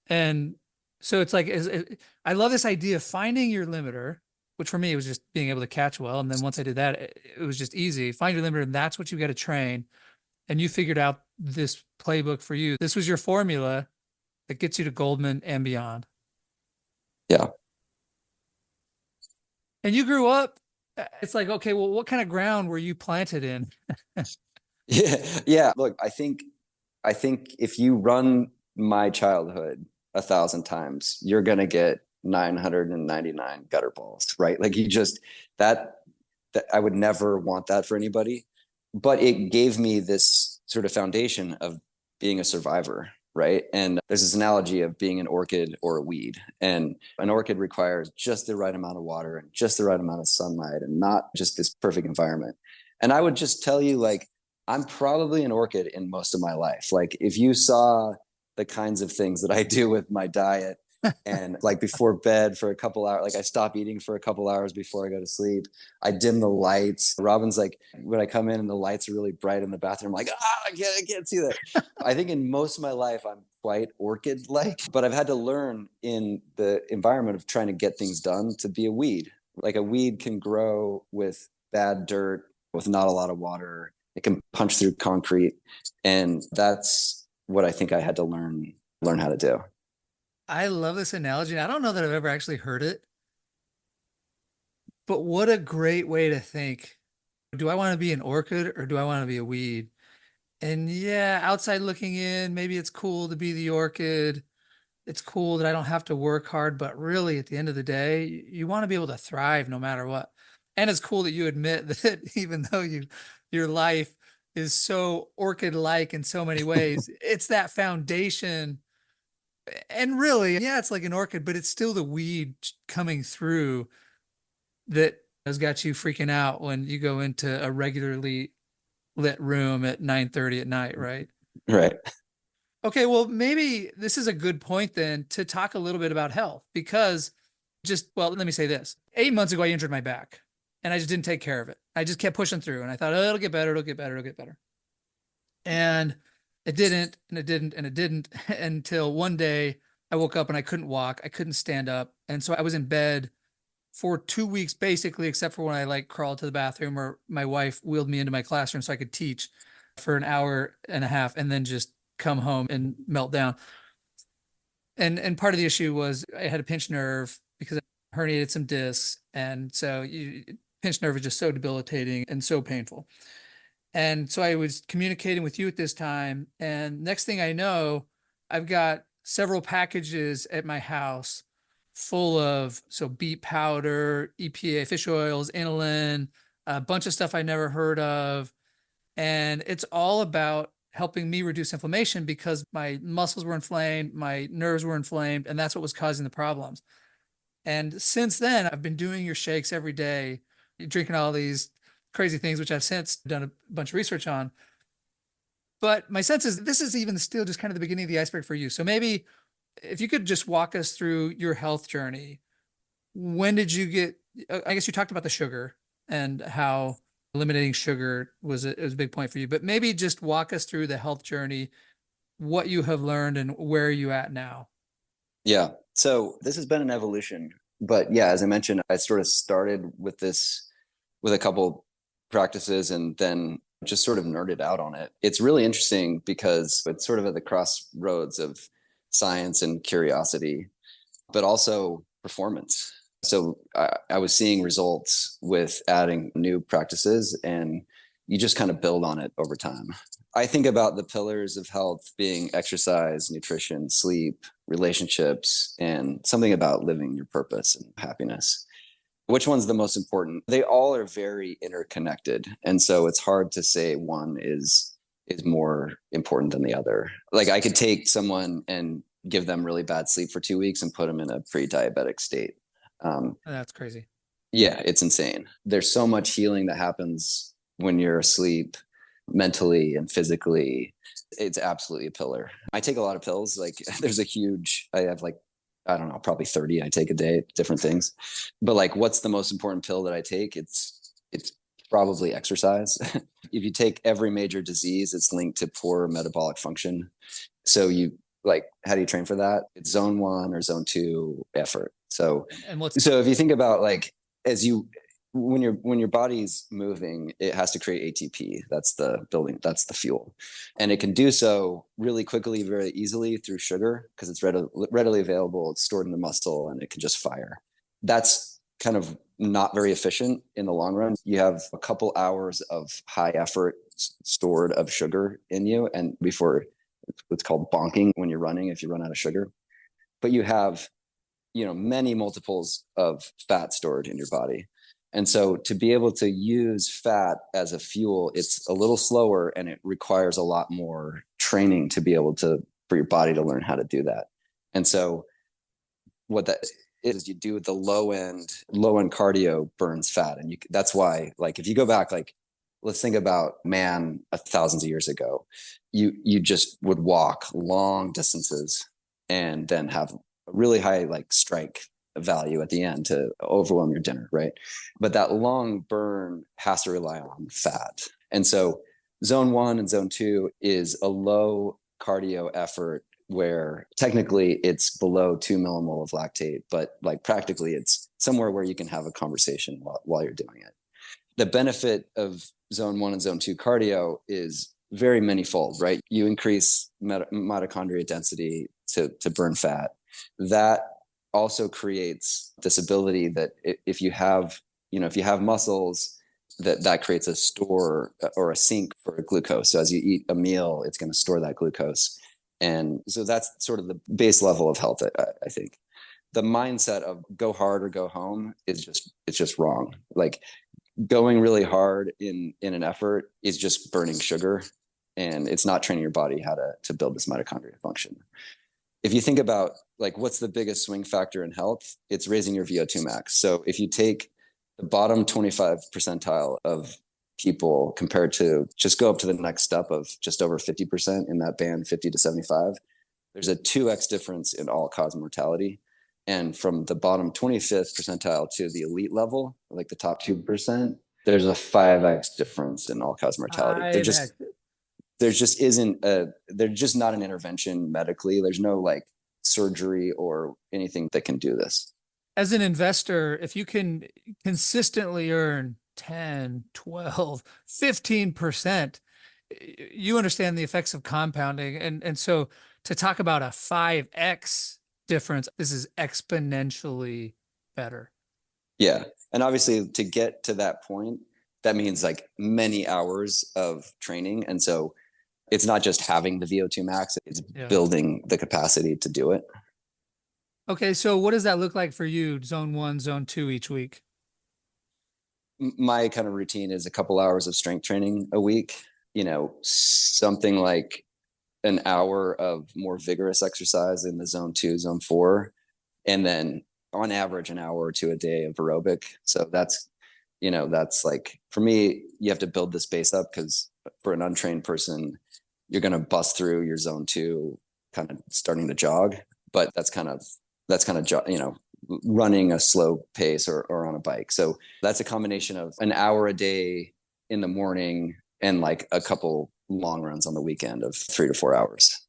And so it's like, I love this idea of finding your limiter, which for me was just being able to catch well. And then once I did that, it was just easy. Find your limiter, and that's what you got to train. And you figured out this playbook for you. This was your formula that gets you to Goldman and beyond. Yeah. And you grew up, it's like, okay, well, what kind of ground were you planted in? Yeah. Look, I think if you run my childhood 1,000 times, you're going to get 999 gutter balls, right? Like that I would never want that for anybody, but it gave me this sort of foundation of being a survivor, right? And there's this analogy of being an orchid or a weed, and an orchid requires just the right amount of water and just the right amount of sunlight, and not just this perfect environment. And I would just tell you, like, I'm probably an orchid in most of my life. Like, if you saw the kinds of things that I do with my diet, and like before bed for a couple hours, like I stop eating for a couple hours before I go to sleep. I dim the lights. Robin's like, when I come in and the lights are really bright in the bathroom, I'm like, I can't see that. I think in most of my life, I'm quite orchid-like, but I've had to learn in the environment of trying to get things done to be a weed. Like, a weed can grow with bad dirt, with not a lot of water. It can punch through concrete. And that's what I think I had to learn how to do. I love this analogy. I don't know that I've ever actually heard it, but what a great way to think. Do I want to be an orchid, or do I want to be a weed? And yeah, outside looking in, maybe it's cool to be the orchid. It's cool that I don't have to work hard, but really at the end of the day, you want to be able to thrive no matter what. And it's cool that you admit that even though your life is so orchid-like in so many ways, it's that foundation. And really, yeah, it's like an orchid, but it's still the weed coming through that has got you freaking out when you go into a regularly lit room at 9:30 at night, right? Right. Okay, well, maybe this is a good point then to talk a little bit about health, because well, let me say this. 8 months ago, I injured my back, and I just didn't take care of it. I just kept pushing through, and I thought, oh, it'll get better, it'll get better, it'll get better. And it didn't, and it didn't, and it didn't until one day I woke up and I couldn't walk. I couldn't stand up. And so I was in bed for 2 weeks, basically, except for when I like crawled to the bathroom, or my wife wheeled me into my classroom so I could teach for an hour and a half, and then just come home and melt down. And part of the issue was I had a pinched nerve because I herniated some discs. And so pinched nerve is just so debilitating and so painful. And so I was communicating with you at this time. And next thing I know, I've got several packages at my house full of beet powder, EPA fish oils, inulin, a bunch of stuff I never heard of. And it's all about helping me reduce inflammation because my muscles were inflamed, my nerves were inflamed, and that's what was causing the problems. And since then, I've been doing your shakes every day, drinking all these crazy things, which I've since done a bunch of research on. But my sense is this is even still just kind of the beginning of the iceberg for you. So maybe if you could just walk us through your health journey, when did you get, I guess you talked about the sugar and how eliminating sugar was a big point for you, but maybe just walk us through the health journey, what you have learned and where are you at now? Yeah. So this has been an evolution. But yeah, as I mentioned, I sort of started with this with a couple practices and then just sort of nerded out on it. It's really interesting because it's sort of at the crossroads of science and curiosity, but also performance. So I was seeing results with adding new practices, and you just kind of build on it over time. I think about the pillars of health being exercise, nutrition, sleep, relationships, and something about living your purpose and happiness. Which one's the most important? They all are very interconnected. And so it's hard to say one is more important than the other. Like I could take someone and give them really bad sleep for 2 weeks and put them in a pre-diabetic state. That's crazy. Yeah, it's insane. There's so much healing that happens when you're asleep, mentally and physically. It's absolutely a pillar. I take a lot of pills. Like there's a huge, I have like, I don't know, probably 30 I take a day, different things. But like, what's the most important pill that I take? It's probably exercise. If you take every major disease, it's linked to poor metabolic function. So you like, how do you train for that? It's zone 1 or zone 2 effort. So if you think about like, as you, when your body's moving, it has to create ATP. That's the building, that's the fuel. And it can do so really quickly, very easily through sugar because it's readily available. It's stored in the muscle and it can just fire. That's kind of not very efficient in the long run. You have a couple hours of high effort stored of sugar in you. And before it's called bonking when you're running, if you run out of sugar, but you have, many multiples of fat stored in your body. And so to be able to use fat as a fuel, it's a little slower and it requires a lot more training to be able to, for your body to learn how to do that. And so what that is, you do the low end cardio burns fat. And that's why, like, if you go back, like, let's think about man thousands of years ago, you just would walk long distances and then have a really high like strike value at the end to overwhelm your dinner, right? But that long burn has to rely on fat. And so zone 1 and zone 2 is a low cardio effort where technically it's below 2 millimole of lactate, but like practically it's somewhere where you can have a conversation while you're doing it. The benefit of zone 1 and zone 2 cardio is very manyfold, right? You increase mitochondria density to burn fat. That also creates this ability that if you have muscles, that creates a store or a sink for glucose. So as you eat a meal, it's going to store that glucose. And so that's sort of the base level of health, I think. The mindset of go hard or go home it's just wrong. Like going really hard in an effort is just burning sugar, and it's not training your body how to build this mitochondria function. If you think about like what's the biggest swing factor in health, it's raising your VO2 max. So if you take the bottom 25 percentile of people compared to just go up to the next step of just over 50% in that band, 50 to 75, there's a 2x difference in all cause mortality. And from the bottom 25th percentile to the elite level, like the top 2%, there's a 5x difference in all cause mortality. There's just not an intervention medically. There's no like surgery or anything that can do this. As an investor, if you can consistently earn 10, 12, 15%, you understand the effects of compounding. And so to talk about a 5x difference. This is exponentially better. Yeah. And obviously to get to that point, that means like many hours of training. And so it's not just having the VO2 max, it's Yeah. building the capacity to do it. Okay, so what does that look like for you? Zone 1, zone 2 each week? My kind of routine is a couple hours of strength training a week, something like an hour of more vigorous exercise in the zone 2, zone 4, and then on average an hour or two a day of aerobic. So that's like, for me, you have to build this base up, because for an untrained person, you're going to bust through your zone 2 kind of starting to jog, but that's kind of running a slow pace or on a bike. So that's a combination of an hour a day in the morning and like a couple long runs on the weekend of 3 to 4 hours.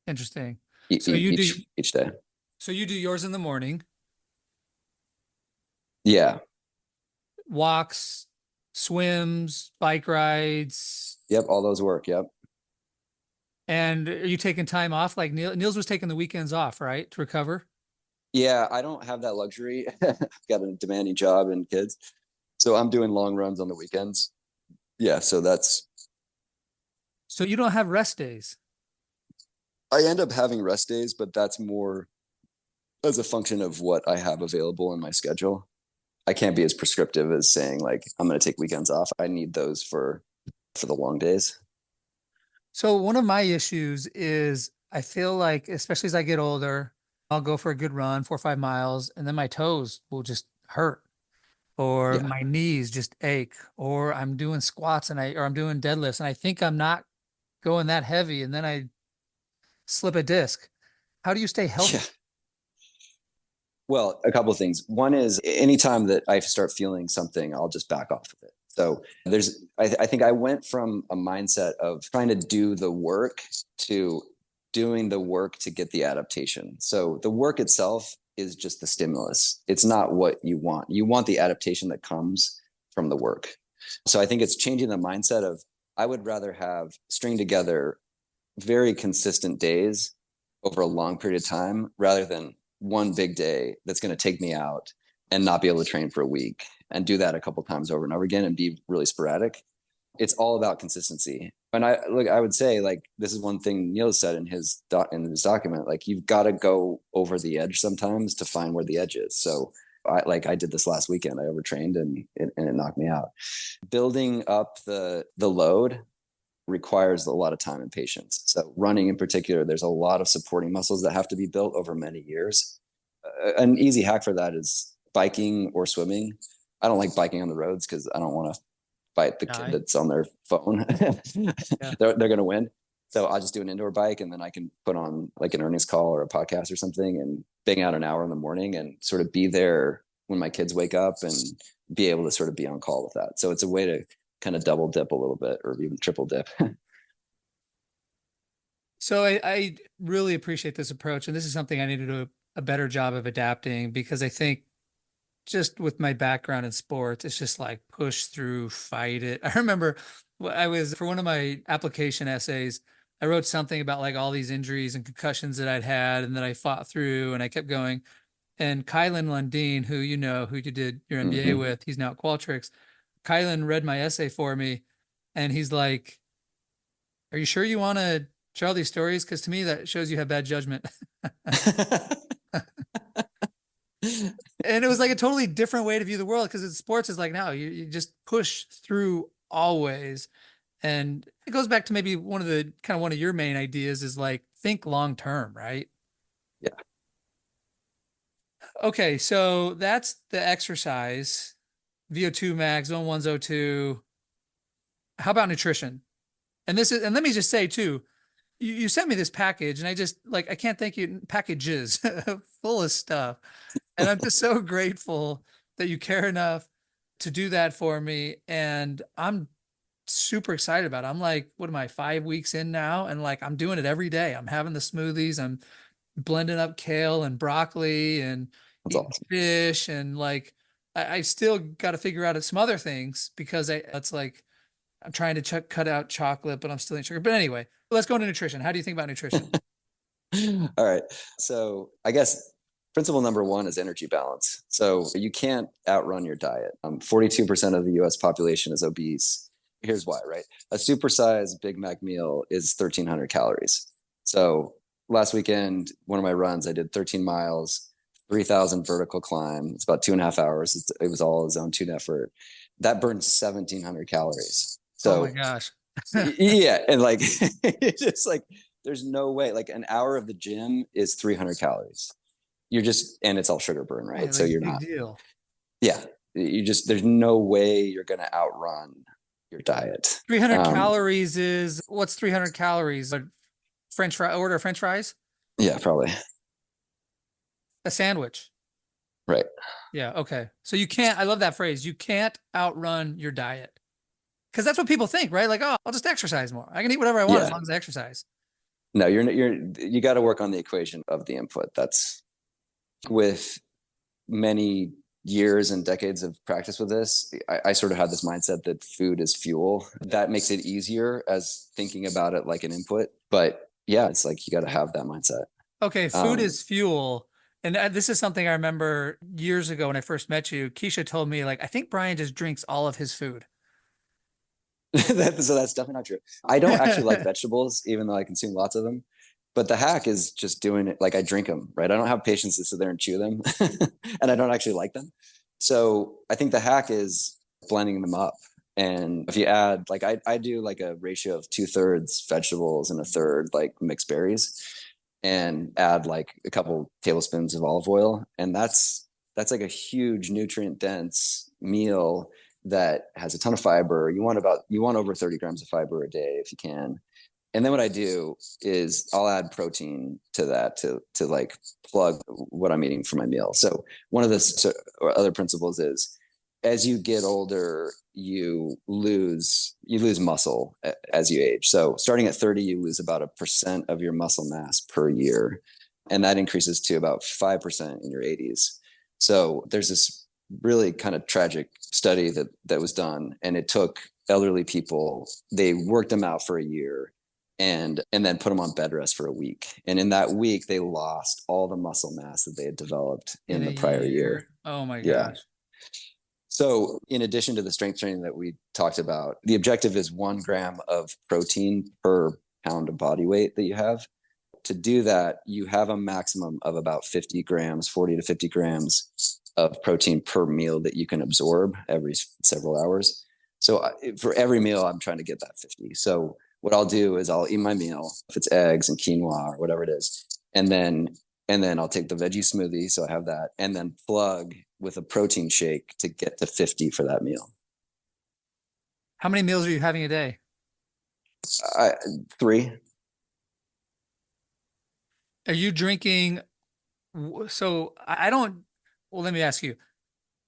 Interesting. So each day. So you do yours in the morning, Yeah. walks, swims, bike rides. Yep. All those work. Yep. And are you taking time off? Like Niels was taking the weekends off, right? To recover. Yeah. I don't have that luxury. I've got a demanding job and kids. So I'm doing long runs on the weekends. Yeah. So you don't have rest days. I end up having rest days, but that's more as a function of what I have available in my schedule. I can't be as prescriptive as saying like, I'm going to take weekends off. I need those for the long days. So one of my issues is I feel like, especially as I get older, I'll go for a good run, 4 or 5 miles, and then my toes will just hurt, or Yeah. my knees just ache, or I'm doing squats or I'm doing deadlifts and I think I'm not going that heavy, and then I slip a disc. How do you stay healthy? Yeah. Well, a couple of things. One is anytime that I start feeling something, I'll just back off of it. So I think I went from a mindset of trying to do the work to doing the work to get the adaptation. So the work itself is just the stimulus. It's not what you want. You want the adaptation that comes from the work. So I think it's changing the mindset of, I would rather have string together very consistent days over a long period of time rather than one big day that's going to take me out and not be able to train for a week and do that a couple times over and over again and be really sporadic. It's all about consistency. And I would say, like, this is one thing Neil said in his document, like, you've got to go over the edge sometimes to find where the edge is. So I did this last weekend. I overtrained and it knocked me out. Building up the load requires a lot of time and patience. So running in particular, there's a lot of supporting muscles that have to be built over many years. An easy hack for that is biking or swimming. I don't like biking on the roads because I don't want to fight the kid that's on their phone. Yeah. They're going to win. So I'll just do an indoor bike, and then I can put on like an earnings call or a podcast or something and bang out an hour in the morning and sort of be there when my kids wake up and be able to sort of be on call with that. So it's a way to kind of double dip a little bit or even triple dip. So I really appreciate this approach. And this is something I need to do a better job of adapting, because I think just with my background in sports, it's just like push through, fight it. I remember for one of my application essays, I wrote something about like all these injuries and concussions that I'd had and that I fought through, and I kept going. And Kylan Lundeen, who you did your MBA with, he's now at Qualtrics. Kylan read my essay for me, and he's like, "Are you sure you want to share all these stories? Because to me, that shows you have bad judgment." And it was like a totally different way to view the world, because sports is like, no, you just push through always. And it goes back to maybe one of your main ideas is like, think long term, right? Yeah. Okay, so that's the exercise, VO2 max, zone 1, zone 2. How about nutrition? And let me just say too, you sent me this package, and I can't thank you, packages full of stuff. And I'm just so grateful that you care enough to do that for me. And I'm super excited about it. I'm like, what am I, 5 weeks in now? And like, I'm doing it every day. I'm having the smoothies. I'm blending up kale and broccoli and eating fish. And like, I still got to figure out some other things, because it's like, I'm trying to cut out chocolate, but I'm still eating sugar. But anyway, let's go into nutrition. How do you think about nutrition? All right. So I guess principle number one is energy balance. So you can't outrun your diet. 42% of the US population is obese. Here's why, right? A supersized Big Mac meal is 1,300 calories. So last weekend, one of my runs, I did 13 miles, 3,000 vertical climb. It's about 2.5 hours. It was all a zone 2 effort. That burned 1,700 calories. Oh my So gosh. yeah. And like, it's just like, there's no way, like an hour of the gym is 300 calories. You're just, and it's all sugar burn, Yeah, right? So like you're big not, deal. yeah, you just, there's no way you're going to outrun your diet. 300 calories is what's 300 calories? A French fry, order of French fries? Yeah, probably. A sandwich. Right. Yeah. Okay. So you can't, I love that phrase. You can't outrun your diet. Because that's what people think, right? Like, oh, I'll just exercise more. I can eat whatever I want as Yeah. long as I exercise. No, you got to work on the equation of the input. That's with many years and decades of practice with this. I sort of had this mindset that food is fuel. That makes it easier as thinking about it like an input. But yeah, it's like you got to have that mindset. Okay. Food is fuel. And this is something I remember years ago when I first met you. Keisha told me, like, I think Bryan just drinks all of his food. So that's definitely not true. I don't actually like vegetables, even though I consume lots of them. But the hack is just doing it like I drink them, right? I don't have patience to sit there and chew them, and I don't actually like them. So I think the hack is blending them up. And if you add, like I do like a ratio of 2/3 vegetables and a third like mixed berries, and add like a couple tablespoons of olive oil, and that's like a huge nutrient dense meal that has a ton of fiber. You want over 30 grams of fiber a day if you can. And then what I do is I'll add protein to that to like plug what I'm eating for my meal. So one of the other principles is as you get older, you lose muscle as you age. So starting at 30, you lose about 1% of your muscle mass per year. And that increases to about 5% in your 80s. So there's this really kind of tragic study that was done, and it took elderly people, they worked them out for a year and then put them on bed rest for a week. And in that week, they lost all the muscle mass that they had developed in the prior year. Oh my Yeah. gosh. So in addition to the strength training that we talked about, the objective is 1 gram of protein per pound of body weight that you have. To do that, you have a maximum of about 50 grams, 40 to 50 grams of protein per meal that you can absorb every several hours. So for every meal, I'm trying to get that 50. So what I'll do is I'll eat my meal, if it's eggs and quinoa or whatever it is, and then I'll take the veggie smoothie, so I have that, and then plug with a protein shake to get to 50 for that meal. How many meals are you having a day? 3. Are you drinking? So I don't, well, let me ask you,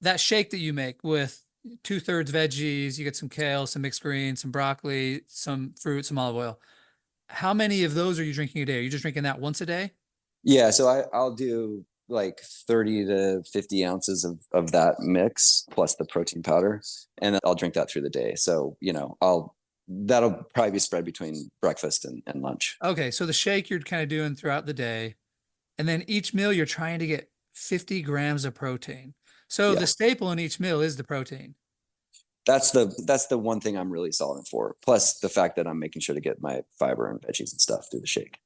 that shake that you make with 2/3 veggies, you get some kale, some mixed greens, some broccoli, some fruit, some olive oil. How many of those are you drinking a day? Are you just drinking that once a day? Yeah, so I'll do like 30 to 50 ounces of that mix plus the protein powder, and I'll drink that through the day. So, that'll probably be spread between breakfast and lunch. Okay, so the shake you're kind of doing throughout the day, and then each meal you're trying to get 50 grams of protein. So Yeah. the staple in each meal is the protein. That's the one thing I'm really solving for. Plus the fact that I'm making sure to get my fiber and veggies and stuff through the shake.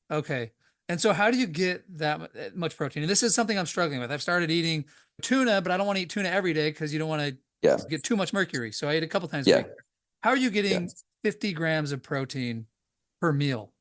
Okay. And so how do you get that much protein? And this is something I'm struggling with. I've started eating tuna, but I don't want to eat tuna every day because you don't want to Yeah. get too much mercury. So I eat a couple times a Yeah. week. How are you Yeah. getting 50 grams of protein per meal?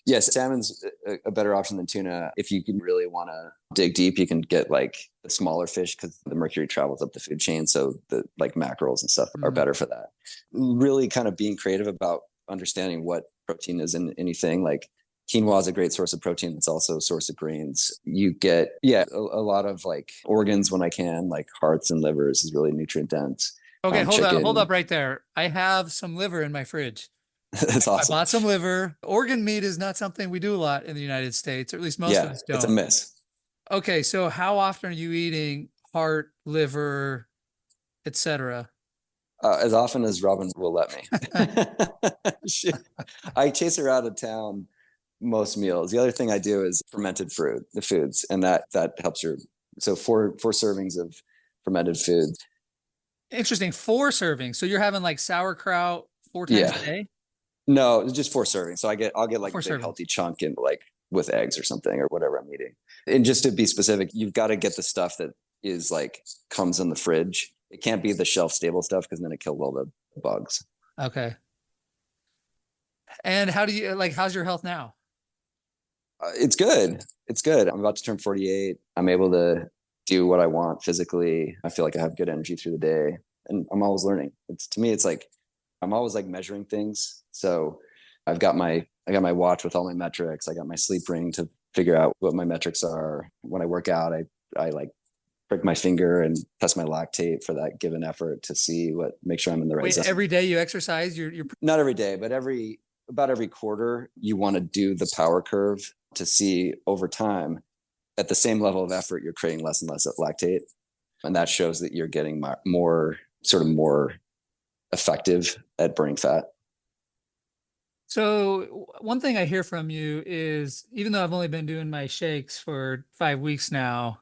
Yes, salmon's a better option than tuna. If you can really want to dig deep, you can get like the smaller fish because the mercury travels up the food chain. So the like mackerels and stuff are better for that. Really kind of being creative about understanding what protein is in anything. Like quinoa is a great source of protein. It's also a source of grains. You get, a lot of like organs when I can, like hearts and livers is really nutrient dense. Okay, hold Chicken. up right there. I have some liver in my fridge. That's awesome. I bought some liver. Organ meat is not something we do a lot in the United States, or at least most of us don't. It's a miss. Okay, so how often are you eating heart, liver, etc.? As often as Robin will let me. I chase her out of town most meals. The other thing I do is fermented fruit, the foods, and that helps your. So four servings of fermented foods. Interesting. 4 servings. So you're having like sauerkraut 4 times Yeah, a day? no, it's just 4 servings. So I'll get like a Four big servings. healthy chunk in like with eggs or something or whatever I'm eating. And just to be specific, you've got to get the stuff that is like comes in the fridge. It can't be the shelf stable stuff because then it kills all the bugs. Okay. And how do you like, how's your health now? It's good. It's good. I'm about to turn 48. I'm able to do what I want physically. I feel like I have good energy through the day, and I'm always learning. It's to me, it's like I'm always like measuring things. So I got my watch with all my metrics. I got my sleep ring to figure out what my metrics are. When I work out, I like prick my finger and test my lactate for that given effort to see make sure I'm in the right Wait, zone. every day you exercise, you're Not every day, but about every quarter, you want to do the power curve to see over time at the same level of effort, you're creating less and less lactate. And that shows that you're getting more effective at burning fat. So one thing I hear from you is, even though I've only been doing my shakes for 5 weeks now,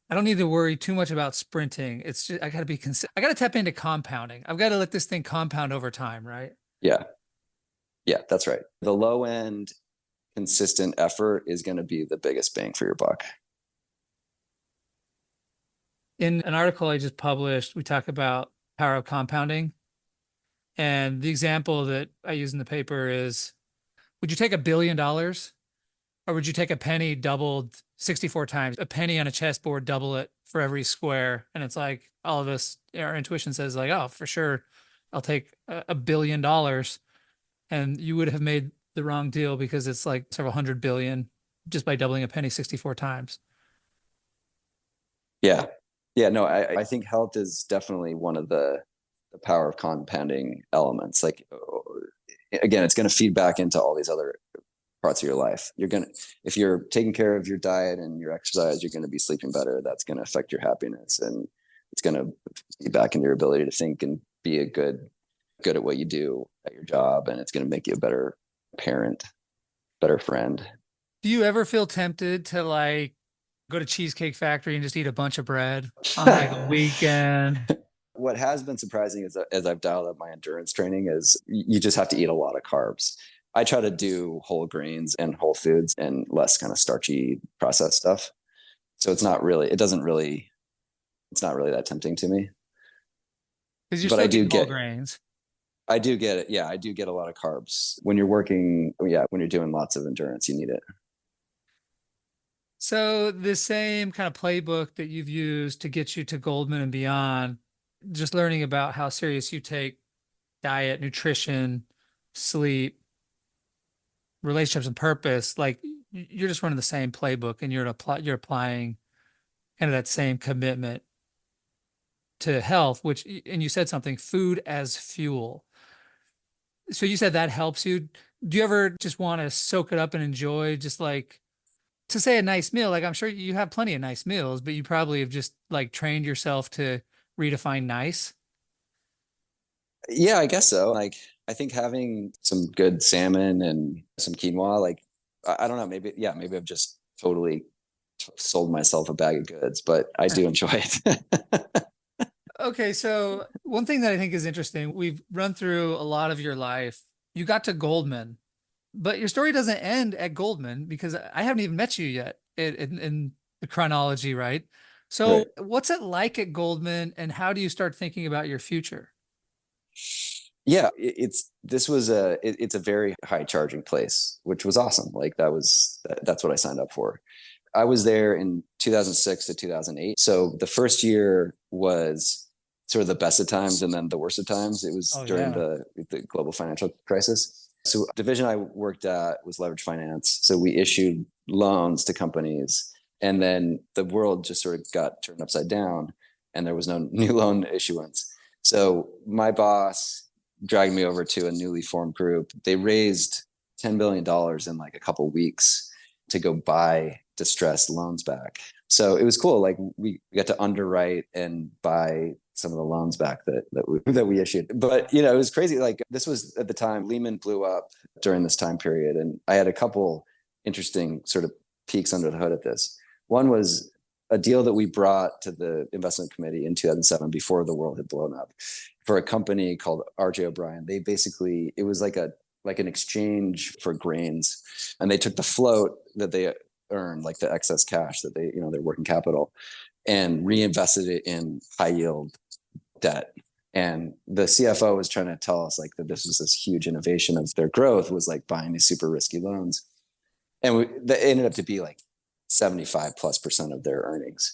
I don't need to worry too much about sprinting. It's just I got to be I got to tap into compounding. I've got to let this thing compound over time, right? Yeah. Yeah, that's right. The low end consistent effort is going to be the biggest bang for your buck. In an article I just published, we talk about power of compounding. And the example that I use in the paper is, would you take $1 billion, or would you take a penny doubled 64 times? A penny on a chessboard, double it for every square. And it's like all of us, our intuition says like, oh, for sure, I'll take $1 billion. And you would have made the wrong deal because it's like several hundred billion just by doubling a penny 64 times. Yeah. Yeah. No, I think health is definitely one of the power of compounding elements. Like, again, it's going to feed back into all these other parts of your life. If you're taking care of your diet and your exercise, you're going to be sleeping better. That's going to affect your happiness, and it's going to feed back into your ability to think and be good at what you do at your job. And it's going to make you a better parent, better friend. Do you ever feel tempted to like go to Cheesecake Factory and just eat a bunch of bread on like a weekend? What has been surprising is that as I've dialed up my endurance training is you just have to eat a lot of carbs. I try to do whole grains and whole foods and less kind of starchy processed stuff. So it's not really that tempting to me. Because you're But still getting whole grains. I do get it. Yeah, I do get a lot of carbs. When you're working, when you're doing lots of endurance, you need it. So the same kind of playbook that you've used to get you to Goldman and beyond, just learning about how serious you take diet, nutrition, sleep, relationships, and purpose, like you're just running the same playbook, and you're applying kind of that same commitment to health, and you said something, food as fuel. So you said that helps you. Do you ever just want to soak it up and enjoy, just like, to say a nice meal? Like, I'm sure you have plenty of nice meals, but you probably have just like trained yourself to redefine nice. Yeah, I guess so. Like, I think having some good salmon and some quinoa, like, I don't know, maybe I've just totally sold myself a bag of goods, but I do enjoy it. Okay, so one thing that I think is interesting, we've run through a lot of your life. You got to Goldman, but your story doesn't end at Goldman, because I haven't even met you yet in the chronology, right? So Right. what's it like at Goldman, and how do you start thinking about your future? Yeah, it's a very high charging place, which was awesome. Like that's what I signed up for. I was there in 2006 to 2008. So the first year was sort of the best of times and then the worst of times. It was during the global financial crisis. So the division I worked at was leverage finance. So we issued loans to companies, and then the world just sort of got turned upside down and there was no new loan issuance. So my boss dragged me over to a newly formed group. They raised $10 billion in like a couple of weeks to go buy distressed loans back. So it was cool. Like we got to underwrite and buy some of the loans back that we issued. But, you know, it was crazy. Like this was at the time Lehman blew up during this time period. And I had a couple interesting sort of peeks under the hood at this. One was a deal that we brought to the investment committee in 2007 before the world had blown up for a company called R.J. O'Brien. They basically, it was like an exchange for grains, and they took the float that they earned, like the excess cash that they, you know, their working capital, and reinvested it in high yield debt. And the CFO was trying to tell us like that this was this huge innovation of their growth, was like buying these super risky loans. And that ended up to be like 75+% of their earnings.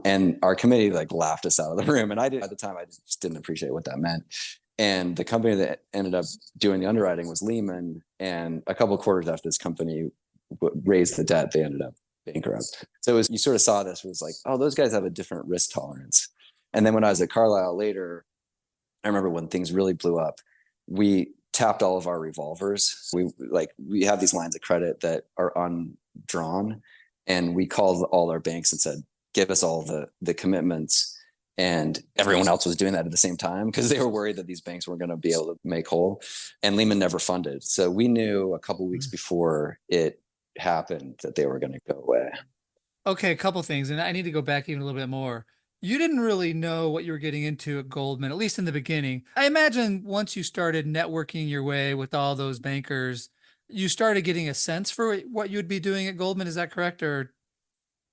And our committee like laughed us out of the room. And at the time, I just didn't appreciate what that meant. And the company that ended up doing the underwriting was Lehman. And a couple of quarters after this company raised the debt, they ended up bankrupt. So you sort of saw this was like, oh, those guys have a different risk tolerance. And then when I was at Carlyle later, I remember when things really blew up, we tapped all of our revolvers. We have these lines of credit that are undrawn, and we called all our banks and said, give us all the commitments. And everyone else was doing that at the same time because they were worried that these banks weren't going to be able to make whole. And Lehman never funded. So we knew a couple of weeks before it happened that they were going to go away. Okay, a couple things, and I need to go back even a little bit more. You didn't really know what you were getting into at Goldman, at least in the beginning. I imagine once you started networking your way with all those bankers, you started getting a sense for what you would be doing at Goldman. Is that correct? Or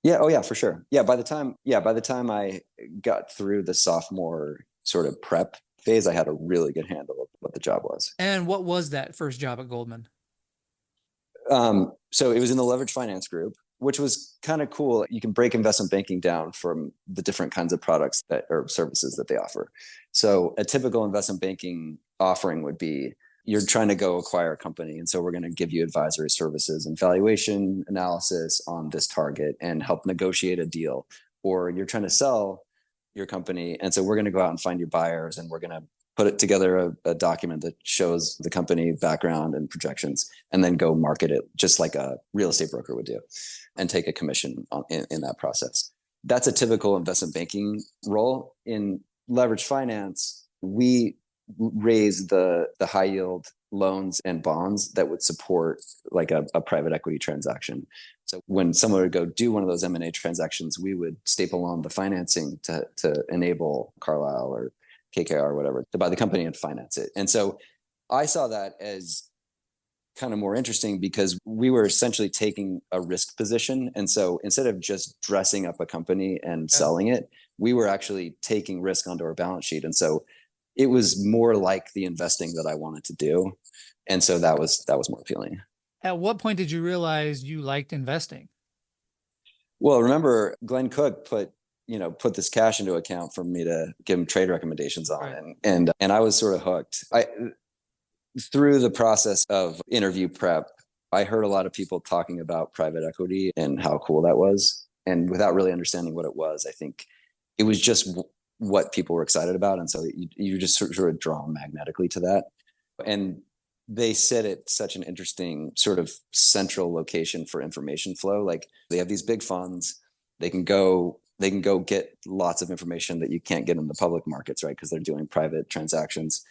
yeah, oh yeah, for sure. Yeah, by the time I got through the sophomore sort of prep phase, I had a really good handle of what the job was. And what was that first job at Goldman? So it was in the leverage finance group, which was kind of cool. You can break investment banking down from the different kinds of products that or services that they offer. So a typical investment banking offering would be, you're trying to go acquire a company. And so we're going to give you advisory services and valuation analysis on this target and help negotiate a deal. Or you're trying to sell your company. And so we're going to go out and find your buyers, and we're going to put it together a document that shows the company background and projections, and then go market it just like a real estate broker would do and take a commission in that process. That's a typical investment banking role. In leverage finance, we raise the high yield loans and bonds that would support like a private equity transaction. So when someone would go do one of those M&A transactions, we would staple on the financing to enable Carlyle or KKR or whatever to buy the company and finance it. And so I saw that as kind of more interesting because we were essentially taking a risk position. And so instead of just dressing up a company and selling it, we were actually taking risk onto our balance sheet. And so it was more like the investing that I wanted to do. And so that was more appealing. At what point did you realize you liked investing? Well, remember Glenn Cook put this cash into account for me to give him trade recommendations on. Right. And I was sort of hooked. Through the process of interview prep, I heard a lot of people talking about private equity and how cool that was. And without really understanding what it was, I think it was just what people were excited about. And so you just sort of drawn magnetically to that. And they sit at such an interesting sort of central location for information flow. Like they have these big funds, they can go get lots of information that you can't get in the public markets, right? Because they're doing private transactions.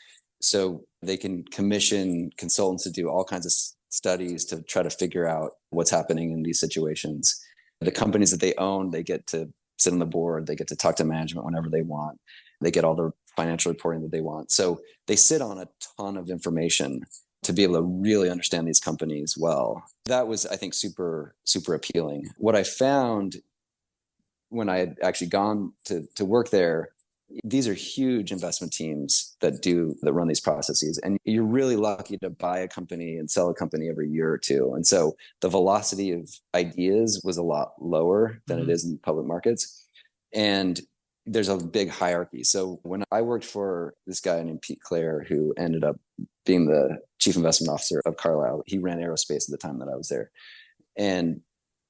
So they can commission consultants to do all kinds of studies to try to figure out what's happening in these situations. The companies that they own, they get to sit on the board, they get to talk to management whenever they want. They get all the financial reporting that they want. So they sit on a ton of information to be able to really understand these companies well. That was, I think, super, super appealing. What I found when I had actually gone to work there, these are huge investment teams that run these processes. And you're really lucky to buy a company and sell a company every year or two. And so the velocity of ideas was a lot lower than it is in public markets. And there's a big hierarchy. So when I worked for this guy named Pete Clare, who ended up being the chief investment officer of Carlyle, he ran aerospace at the time that I was there. And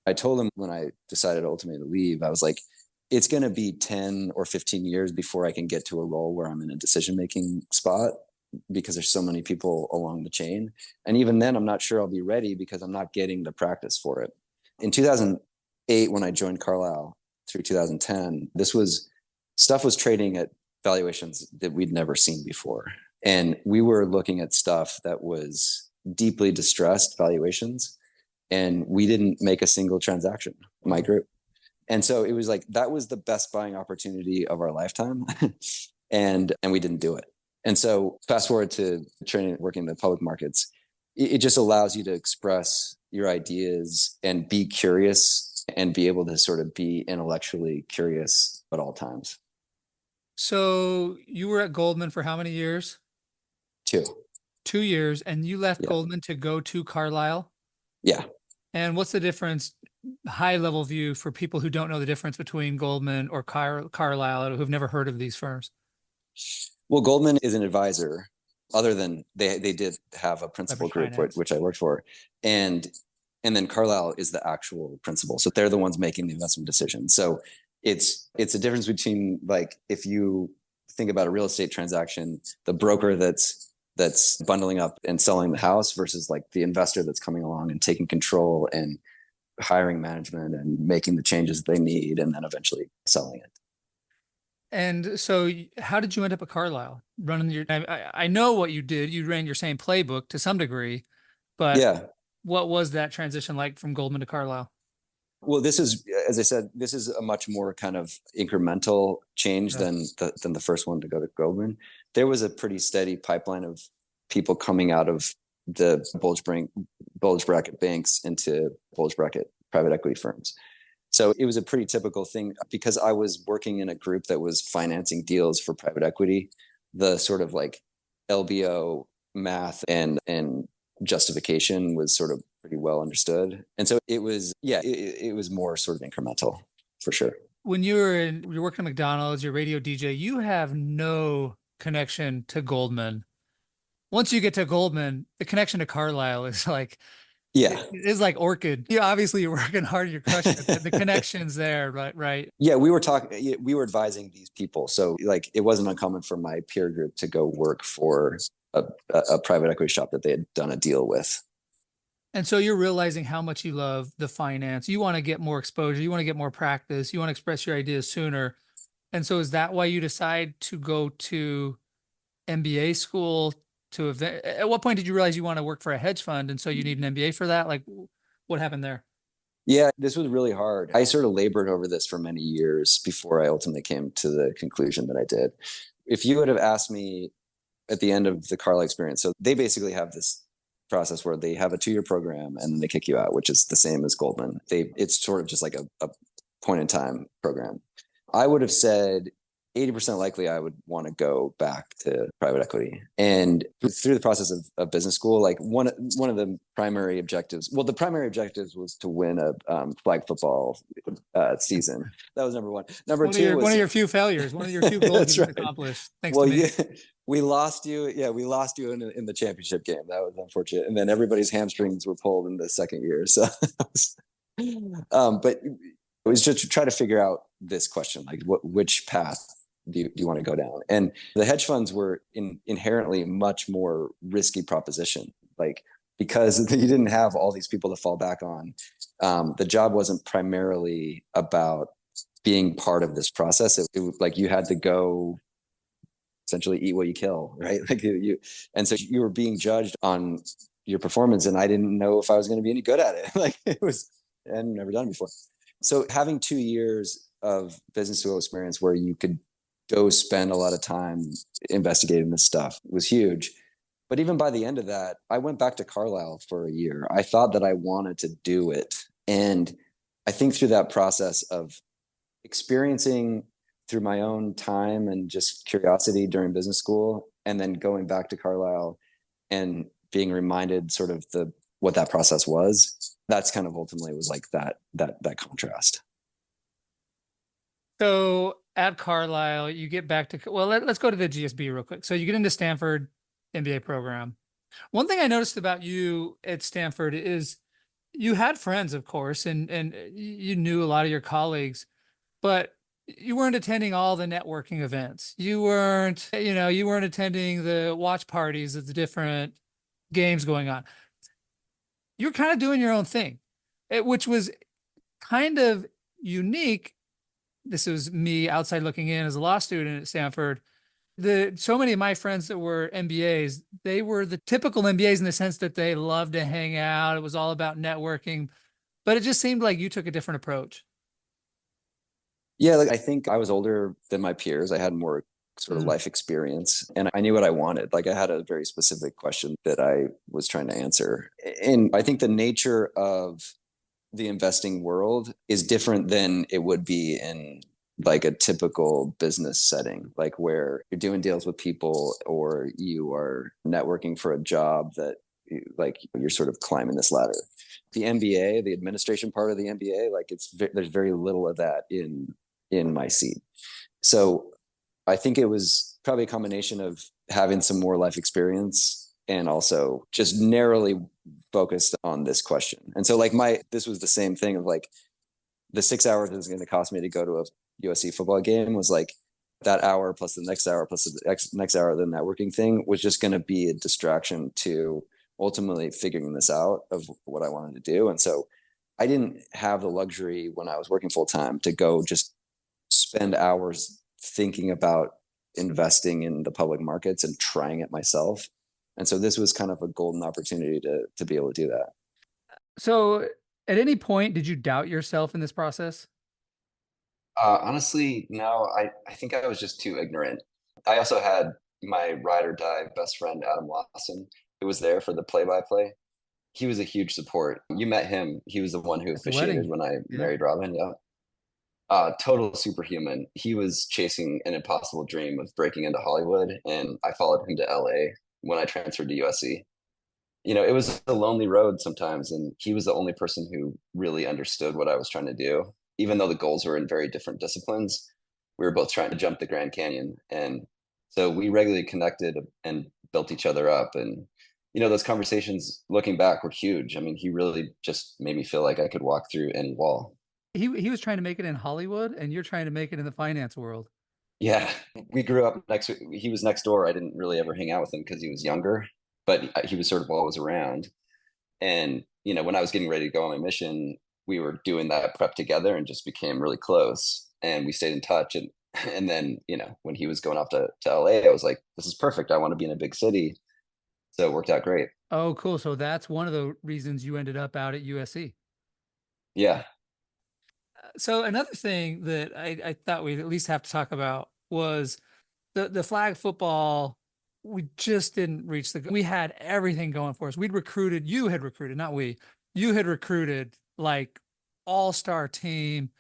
I told him when I decided ultimately to leave, I was like, it's going to be 10 or 15 years before I can get to a role where I'm in a decision-making spot because there's so many people along the chain. And even then, I'm not sure I'll be ready because I'm not getting the practice for it. In 2008, when I joined Carlyle through 2010, stuff was trading at valuations that we'd never seen before. And we were looking at stuff that was deeply distressed valuations. And we didn't make a single transaction, my group. And so it was like, that was the best buying opportunity of our lifetime. and we didn't do it. And so fast forward to training, working in the public markets, it just allows you to express your ideas and be curious and be able to sort of be intellectually curious at all times. So you were at Goldman for how many years? 2. 2 years, and you left Yeah. Goldman to go to Carlyle? Yeah. And what's the difference, high level view, for people who don't know the difference between Goldman or Carlyle, who've never heard of these firms? Well, Goldman is an advisor, other than they did have a principal group, which I worked for. And then Carlyle is the actual principal. So they're the ones making the investment decision. So it's a difference between, like, if you think about a real estate transaction, the broker that's bundling up and selling the house versus like the investor that's coming along and taking control and hiring management and making the changes they need and then eventually selling it. And so how did you end up at Carlyle running your, I know what you did. You ran your same playbook to some degree, but yeah, what was that transition like from Goldman to Carlyle? Well, this is, as I said, this is a much more kind of incremental change than the first one to go to Goldman. There was a pretty steady pipeline of people coming out of the bulge bracket banks into bulge bracket private equity firms. So it was a pretty typical thing because I was working in a group that was financing deals for private equity. The sort of like LBO math and justification was sort of pretty well understood. And so it was, it was more sort of incremental for sure. When you're working at McDonald's, you're a radio DJ, you have no connection to Goldman. Once you get to Goldman, the connection to Carlyle is like, it's like orchid. Obviously you're working hard, you're crushing it. The connection's there, right? Yeah, we were advising these people. So like, it wasn't uncommon for my peer group to go work for a private equity shop that they had done a deal with. And so you're realizing how much you love the finance. You want to get more exposure. You want to get more practice. You want to express your ideas sooner. And so is that why you decide to go to MBA school? At what point did you realize you want to work for a hedge fund? And so you need an MBA for that? Like, what happened there? Yeah, this was really hard. I sort of labored over this for many years before I ultimately came to the conclusion that I did. If you would have asked me at the end of the Carlyle experience, so they basically have this process where they have a 2-year program and then they kick you out, which is the same as Goldman. It's sort of just like a point in time program. I would have said 80% likely I would want to go back to private equity. And through the process of business school, like one of the primary objectives, the primary objectives was to win a flag football season. That was number one. Number two was one of your few failures, one of your few goals you accomplished. Thanks to me. Yeah, we lost you. Yeah, we lost you in the championship game. That was unfortunate. And then everybody's hamstrings were pulled in the second year. So, but it was just to try to figure out this question, like which path do you want to go down? And the hedge funds were inherently much more risky proposition, like because you didn't have all these people to fall back on. The job wasn't primarily about being part of this process. It was like you had to go essentially eat what you kill, right? Like and so you were being judged on your performance, and I didn't know if I was going to be any good at it. Like I had never done it before. So having 2 years of business school experience where you could go spend a lot of time investigating this stuff was huge. But even by the end of that, I went back to Carlyle for a year. I thought that I wanted to do it. And I think through that process of experiencing through my own time and just curiosity during business school, and then going back to Carlyle and being reminded sort of what that process was, that's kind of ultimately was like that contrast. So at Carlyle, you get back to, let's go to the GSB real quick. So you get into Stanford MBA program. One thing I noticed about you at Stanford is you had friends, of course, and you knew a lot of your colleagues, but you weren't attending all the networking events. You weren't attending the watch parties of the different games going on. You're kind of doing your own thing, which was kind of unique. This was me outside looking in as a law student at Stanford. So many of my friends that were MBAs, they were the typical MBAs in the sense that they loved to hang out. It was all about networking, but it just seemed like you took a different approach. Yeah, like I think I was older than my peers. I had more sort of Mm. life experience and I knew what I wanted. Like I had a very specific question that I was trying to answer. And I think the nature of the investing world is different than it would be in like a typical business setting, like where you're doing deals with people or you are networking for a job that like you're sort of climbing this ladder. The MBA, the administration part of the MBA, like there's very little of that in my seat. So I think it was probably a combination of having some more life experience and also just narrowly focused on this question. And so like this was the same thing of like the 6 hours it was going to cost me to go to a USC football game was like that hour plus the next hour plus the next hour, the networking thing was just going to be a distraction to ultimately figuring this out of what I wanted to do. And so I didn't have the luxury when I was working full time to go just spend hours thinking about investing in the public markets and trying it myself. And so this was kind of a golden opportunity to be able to do that. So at any point, did you doubt yourself in this process? Honestly, no, I think I was just too ignorant. I also had my ride or die best friend, Adam Lawson, who was there for the play by play. He was a huge support. You met him. He was the one who At the officiated wedding. when I Yeah. married Robin. Yeah. Total superhuman. He was chasing an impossible dream of breaking into Hollywood, and I followed him to LA when I transferred to USC. You know, it was a lonely road sometimes, and he was the only person who really understood what I was trying to do. Even though the goals were in very different disciplines, we were both trying to jump the Grand Canyon. And so we regularly connected and built each other up. And, you know, those conversations looking back were huge. I mean, he really just made me feel like I could walk through any wall. He was trying to make it in Hollywood and you're trying to make it in the finance world. Yeah, we grew up next. He was next door. I didn't really ever hang out with him because he was younger, but he was sort of always around. And you know, when I was getting ready to go on my mission, we were doing that prep together and just became really close. And we stayed in touch. And and then you know, when he was going off to LA, I was like, this is perfect. I want to be in a big city. So it worked out great. Oh, cool. So that's one of the reasons you ended up out at USC. Yeah. So another thing that I thought we'd at least have to talk about was the flag football. We just didn't reach we had everything going for us. You had recruited, not we, you had recruited like all-star team.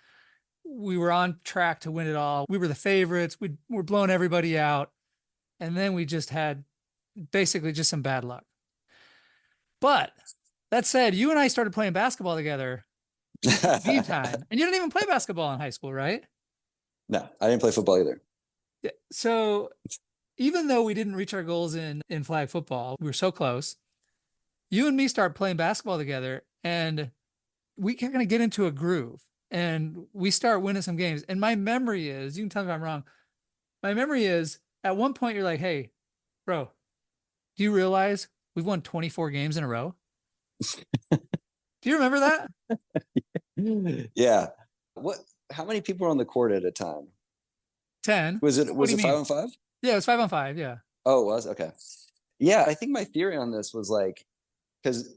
We were on track to win it all. We were the favorites. We were blowing everybody out. And then we just had basically just some bad luck. But that said, you and I started playing basketball together B time. And you didn't even play basketball in high school, right? No, I didn't play football either. Yeah. So even though we didn't reach our goals in flag football, we were so close. You and me start playing basketball together and we kind of get into a groove and we start winning some games. And my memory is, you can tell me if I'm wrong. My memory is at one point you're like, "Hey, bro, do you realize we've won 24 games in a row?" Do you remember that? Yeah. What? How many people were on the court at a time? 10. Was it What do you five mean? on five? Yeah, it was 5-on-5. Yeah. Oh, it was okay. Yeah, I think my theory on this was like because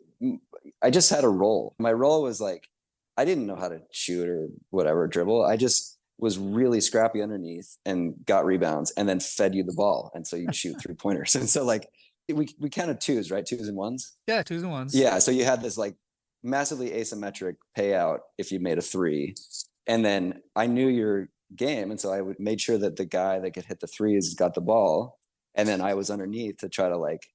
I just had a role. My role was like I didn't know how to shoot or whatever dribble. I just was really scrappy underneath and got rebounds and then fed you the ball, and so you'd shoot 3 pointers. And so like we counted twos, right? Twos and ones. Yeah, twos and ones. Yeah, so you had this like massively asymmetric payout if you made a three, and then I knew your game, and so I would made sure that the guy that could hit the threes got the ball, and then I was underneath to try to like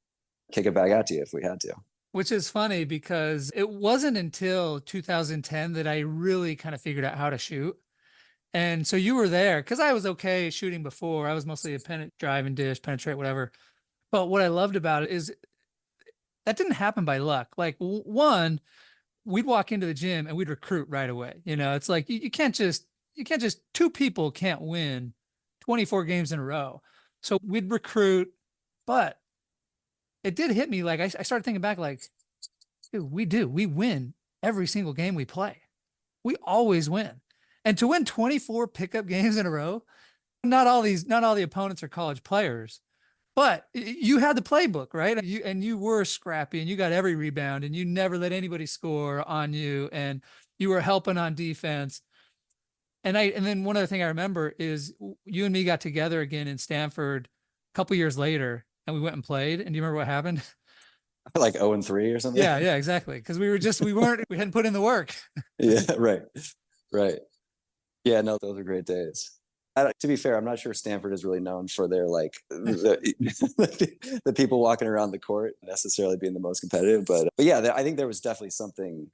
kick it back out to you if we had to. Which is funny because it wasn't until 2010 that I really kind of figured out how to shoot. And so you were there because I was okay shooting before. I was mostly a drive and dish, penetrate, whatever. But what I loved about it is that didn't happen by luck. Like one, we'd walk into the gym and we'd recruit right away. You know, it's like you can't just two people can't win 24 games in a row. So we'd recruit, but it did hit me like I started thinking back like, dude, we win every single game we play. We always win. And to win 24 pickup games in a row, Not all the opponents are college players, but you had the playbook, right? You were scrappy and you got every rebound and you never let anybody score on you and you were helping on defense. And then one other thing I remember is you and me got together again in Stanford a couple years later and we went and played. And do you remember what happened? Like 0-3 or something. Yeah, exactly. Because we hadn't put in the work. Yeah, right. Right. Yeah, no, those are great days. To be fair, I'm not sure Stanford is really known for their like the people walking around the court necessarily being the most competitive, but yeah, I think there was definitely something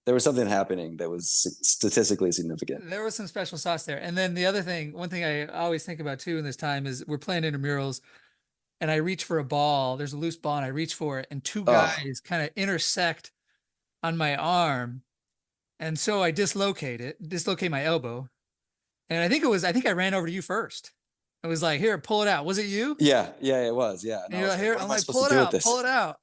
happening that was statistically significant. There was some special sauce there. And then one thing I always think about too in this time is we're playing intramurals and I reach for a ball. There's a loose ball and I reach for it and two guys kind of intersect on my arm. And so I dislocate my elbow. And I think I ran over to you first. I was like, here, pull it out. Was it you? Yeah, it was. Yeah. And you're like, here, I'm like, pull it out.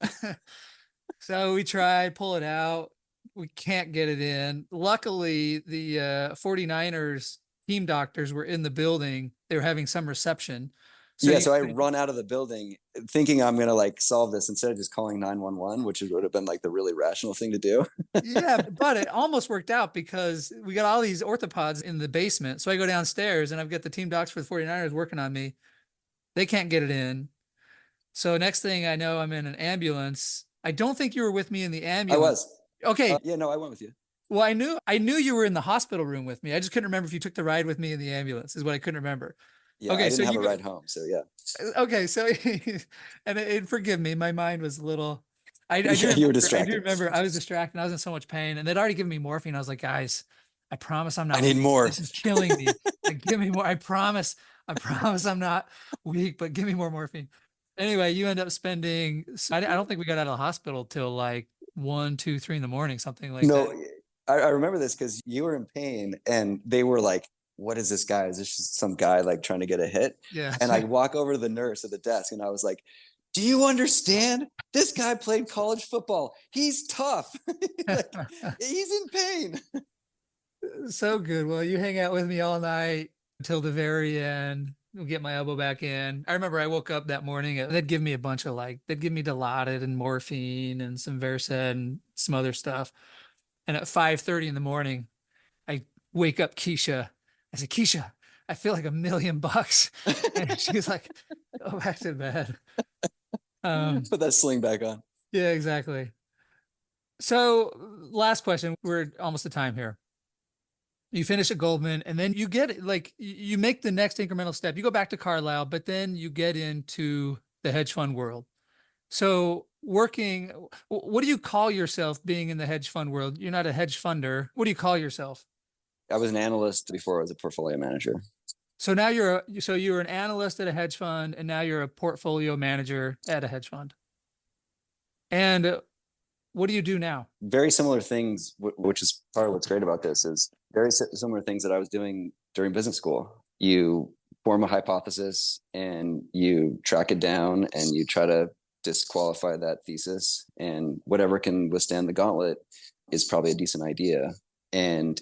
So we tried, pull it out. We can't get it in. Luckily, the 49ers team doctors were in the building. They were having some reception. So I run out of the building thinking I'm going to like solve this instead of just calling 911, which would have been like the really rational thing to do. Yeah, but it almost worked out because we got all these orthopods in the basement. So I go downstairs and I've got the team docs for the 49ers working on me. They can't get it in. So next thing I know, I'm in an ambulance. I don't think you were with me in the ambulance. I was. Okay. Yeah, no, I went with you. Well, I knew you were in the hospital room with me. I just couldn't remember if you took the ride with me in the ambulance is what I couldn't remember. Yeah, okay, I didn't have a ride home, so yeah. Okay, so and forgive me, my mind was a little. You were distracted. I do remember I was distracted. I was in so much pain, and they'd already given me morphine. I was like, guys, I promise I'm not. I need more. This is killing me. Like, give me more. I promise I'm not weak, but give me more morphine. Anyway, you end up spending. I don't think we got out of the hospital till like 1, 2, 3 in the morning, something like that. No, I remember this because you were in pain, and they were like, what is this guy? Is this just some guy like trying to get a hit? Yeah. And I walk over to the nurse at the desk and I was like, do you understand? This guy played college football. He's tough. Like, he's in pain. So good. Well, you hang out with me all night until the very end. We'll get my elbow back in. I remember I woke up that morning. They'd give me a bunch of they'd give me Dilaudid and morphine and some Versed and some other stuff. And at 5:30 in the morning, I wake up Keisha. I said, Keisha, I feel like $1 million. And she's like, go back to bed. Put that sling back on. Yeah, exactly. So last question. We're almost at time here. You finish at Goldman and then you get you make the next incremental step. You go back to Carlyle, but then you get into the hedge fund world. So what do you call yourself being in the hedge fund world? You're not a hedge funder. What do you call yourself? I was an analyst before I was a portfolio manager. So now you were an analyst at a hedge fund and now you're a portfolio manager at a hedge fund. And what do you do now? Very similar things, which is part of what's great about this is very similar things that I was doing during business school. You form a hypothesis and you track it down and you try to disqualify that thesis, and whatever can withstand the gauntlet is probably a decent idea. And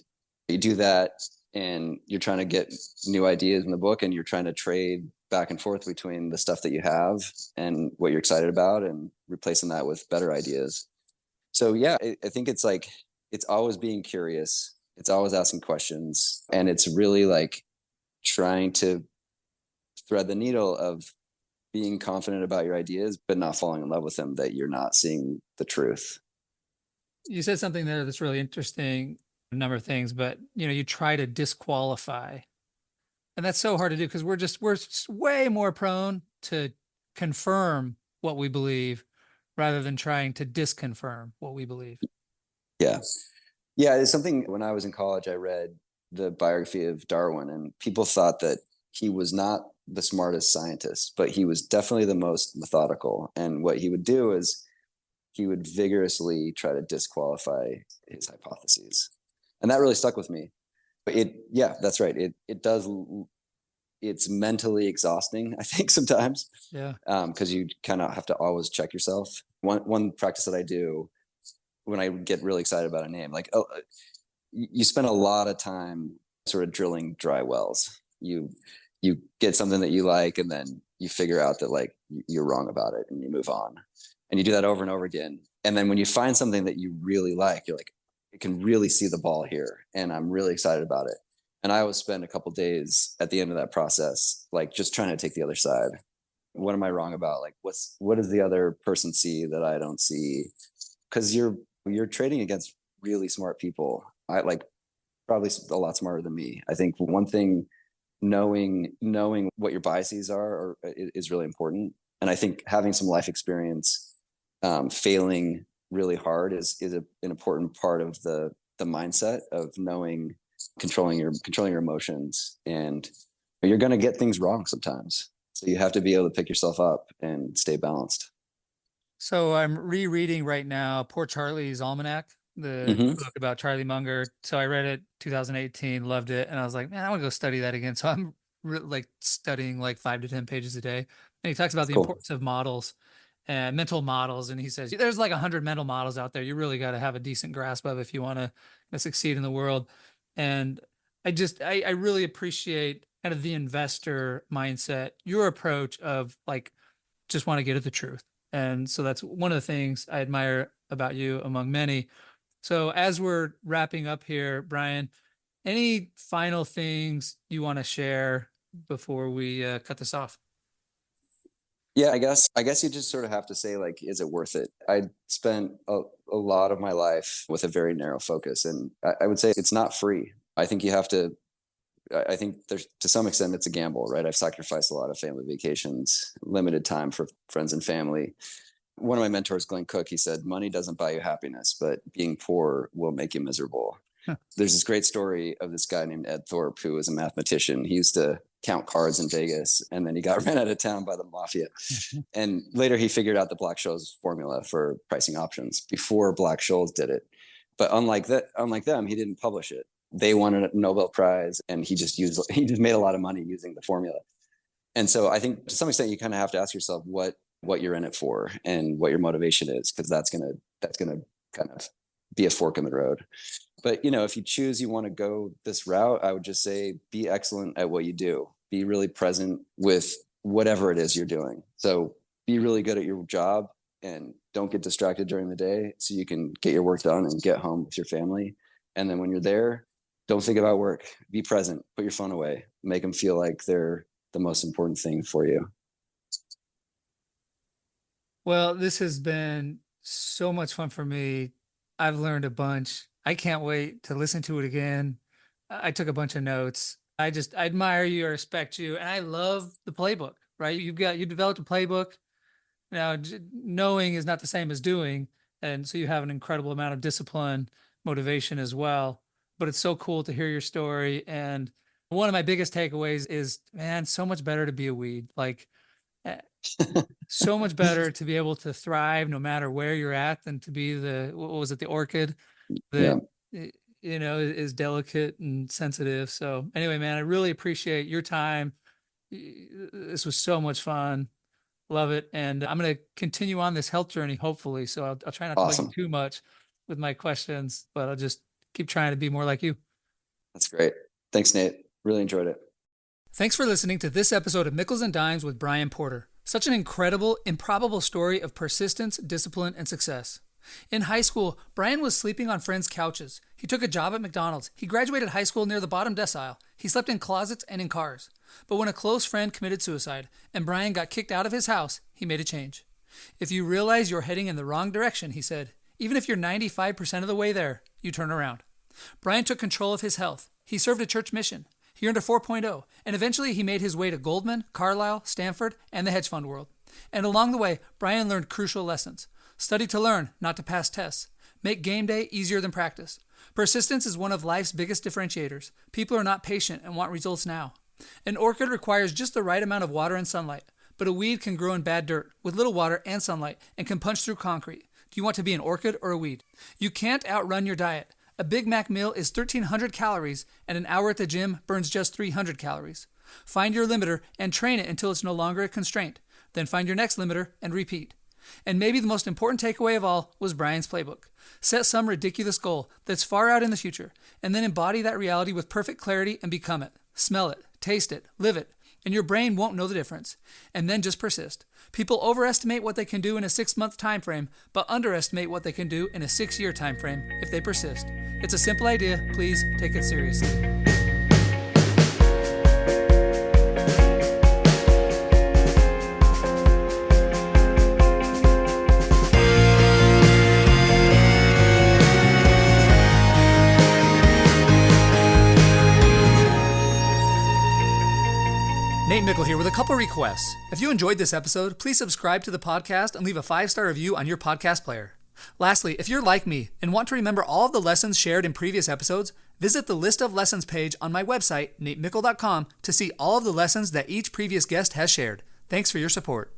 you do that and you're trying to get new ideas in the book and you're trying to trade back and forth between the stuff that you have and what you're excited about and replacing that with better ideas. So yeah, I think it's like, it's always being curious. It's always asking questions. And it's really like trying to thread the needle of being confident about your ideas, but not falling in love with them, that you're not seeing the truth. You said something there that's really interesting. A number of things, but you try to disqualify, and that's so hard to do because we're way more prone to confirm what we believe rather than trying to disconfirm what we believe. Yeah. It's something. When I was in college, I read the biography of Darwin, and people thought that he was not the smartest scientist, but he was definitely the most methodical. And what he would do is he would vigorously try to disqualify his hypotheses. And that really stuck with me. But that's right. It's mentally exhausting, I think, sometimes. Yeah. Because you kind of have to always check yourself. One practice that I do when I get really excited about a name, you spend a lot of time sort of drilling dry wells. You you get something that you like, and then you figure out that like you're wrong about it and you move on. And you do that over and over again. And then when you find something that you really like, you're like, I can really see the ball here and I'm really excited about it. And I always spend a couple days at the end of that process, like just trying to take the other side. What am I wrong about? Like what does the other person see that I don't see? Because you're trading against really smart people. I like probably a lot smarter than me. I think one thing, knowing what your biases are is really important. And I think having some life experience, failing really hard is an important part of the mindset of knowing, controlling your emotions. And you're going to get things wrong sometimes. So you have to be able to pick yourself up and stay balanced. So I'm rereading right now Poor Charlie's Almanac, the Mm-hmm. book about Charlie Munger. So I read it 2018, loved it, and I was like, man, I want to go study that again. So I'm like studying like 5 to 10 pages a day. And he talks about That's the cool. importance of models and mental models. And he says there's like 100 mental models out there. You really got to have a decent grasp of if you want to succeed in the world. And I really appreciate kind of the investor mindset, your approach of like just want to get at the truth. And so that's one of the things I admire about you among many. So as we're wrapping up here, Bryan, any final things you want to share before we cut this off? Yeah, I guess you just sort of have to say, like, is it worth it? I spent a lot of my life with a very narrow focus, and I would say it's not free. I think you have to. I think there's, to some extent, it's a gamble, right? I've sacrificed a lot of family vacations, limited time for friends and family. One of my mentors, Glenn Cook, he said, money doesn't buy you happiness, but being poor will make you miserable. Huh. There's this great story of this guy named Ed Thorpe, who was a mathematician. He used to count cards in Vegas, and then he got ran out of town by the mafia. And later he figured out the Black-Scholes formula for pricing options before Black-Scholes did it. But unlike them, he didn't publish it. They won a Nobel Prize, and he just made a lot of money using the formula. And so I think to some extent you kind of have to ask yourself what you're in it for and what your motivation is, because that's gonna kind of be a fork in the road. But if you choose you want to go this route, I would just say be excellent at what you do. Be really present with whatever it is you're doing. So be really good at your job and don't get distracted during the day so you can get your work done and get home with your family. And then when you're there, don't think about work. Be present. Put your phone away. Make them feel like they're the most important thing for you. Well, this has been so much fun for me. I've learned a bunch. I can't wait to listen to it again. I took a bunch of notes. I admire you, I respect you, and I love the playbook, right? You developed a playbook. Now, knowing is not the same as doing, and so you have an incredible amount of discipline, motivation as well. But it's so cool to hear your story. And one of my biggest takeaways is, man, so much better to be a weed. Like, eh, so much better to be able to thrive no matter where you're at than to be what was it, the orchid Yeah. that is delicate and sensitive. So anyway, man, I really appreciate your time. This was so much fun. Love it. And I'm going to continue on this health journey, hopefully. So I'll try not to bug you Awesome. too much with my questions, but I'll just keep trying to be more like you. That's great. Thanks, Nate. Really enjoyed it. Thanks for listening to this episode of Nickels and Dimes with Bryan Porter. Such an incredible, improbable story of persistence, discipline, and success. In high school, Bryan was sleeping on friends' couches. He took a job at McDonald's. He graduated high school near the bottom decile. He slept in closets and in cars. But when a close friend committed suicide and Bryan got kicked out of his house, he made a change. If you realize you're heading in the wrong direction, he said, even if you're 95% of the way there, you turn around. Bryan took control of his health. He served a church mission. He earned a 4.0, and eventually he made his way to Goldman, Carlyle, Stanford, and the hedge fund world. And along the way, Bryan learned crucial lessons. Study to learn, not to pass tests. Make game day easier than practice. Persistence is one of life's biggest differentiators. People are not patient and want results now. An orchid requires just the right amount of water and sunlight, but a weed can grow in bad dirt with little water and sunlight and can punch through concrete. Do you want to be an orchid or a weed? You can't outrun your diet. A Big Mac meal is 1,300 calories, and an hour at the gym burns just 300 calories. Find your limiter and train it until it's no longer a constraint. Then find your next limiter and repeat. And maybe the most important takeaway of all was Bryan's playbook. Set some ridiculous goal that's far out in the future, and then embody that reality with perfect clarity and become it. Smell it, taste it, live it. and your brain won't know the difference. And then just persist. People overestimate what they can do in a 6-month time frame, but underestimate what they can do in a 6-year time frame if they persist. It's a simple idea. Please take it seriously. Nate Mickle here with a couple requests. If you enjoyed this episode, please subscribe to the podcast and leave a 5-star review on your podcast player. Lastly, if you're like me and want to remember all of the lessons shared in previous episodes, visit the list of lessons page on my website, natemickle.com, to see all of the lessons that each previous guest has shared. Thanks for your support.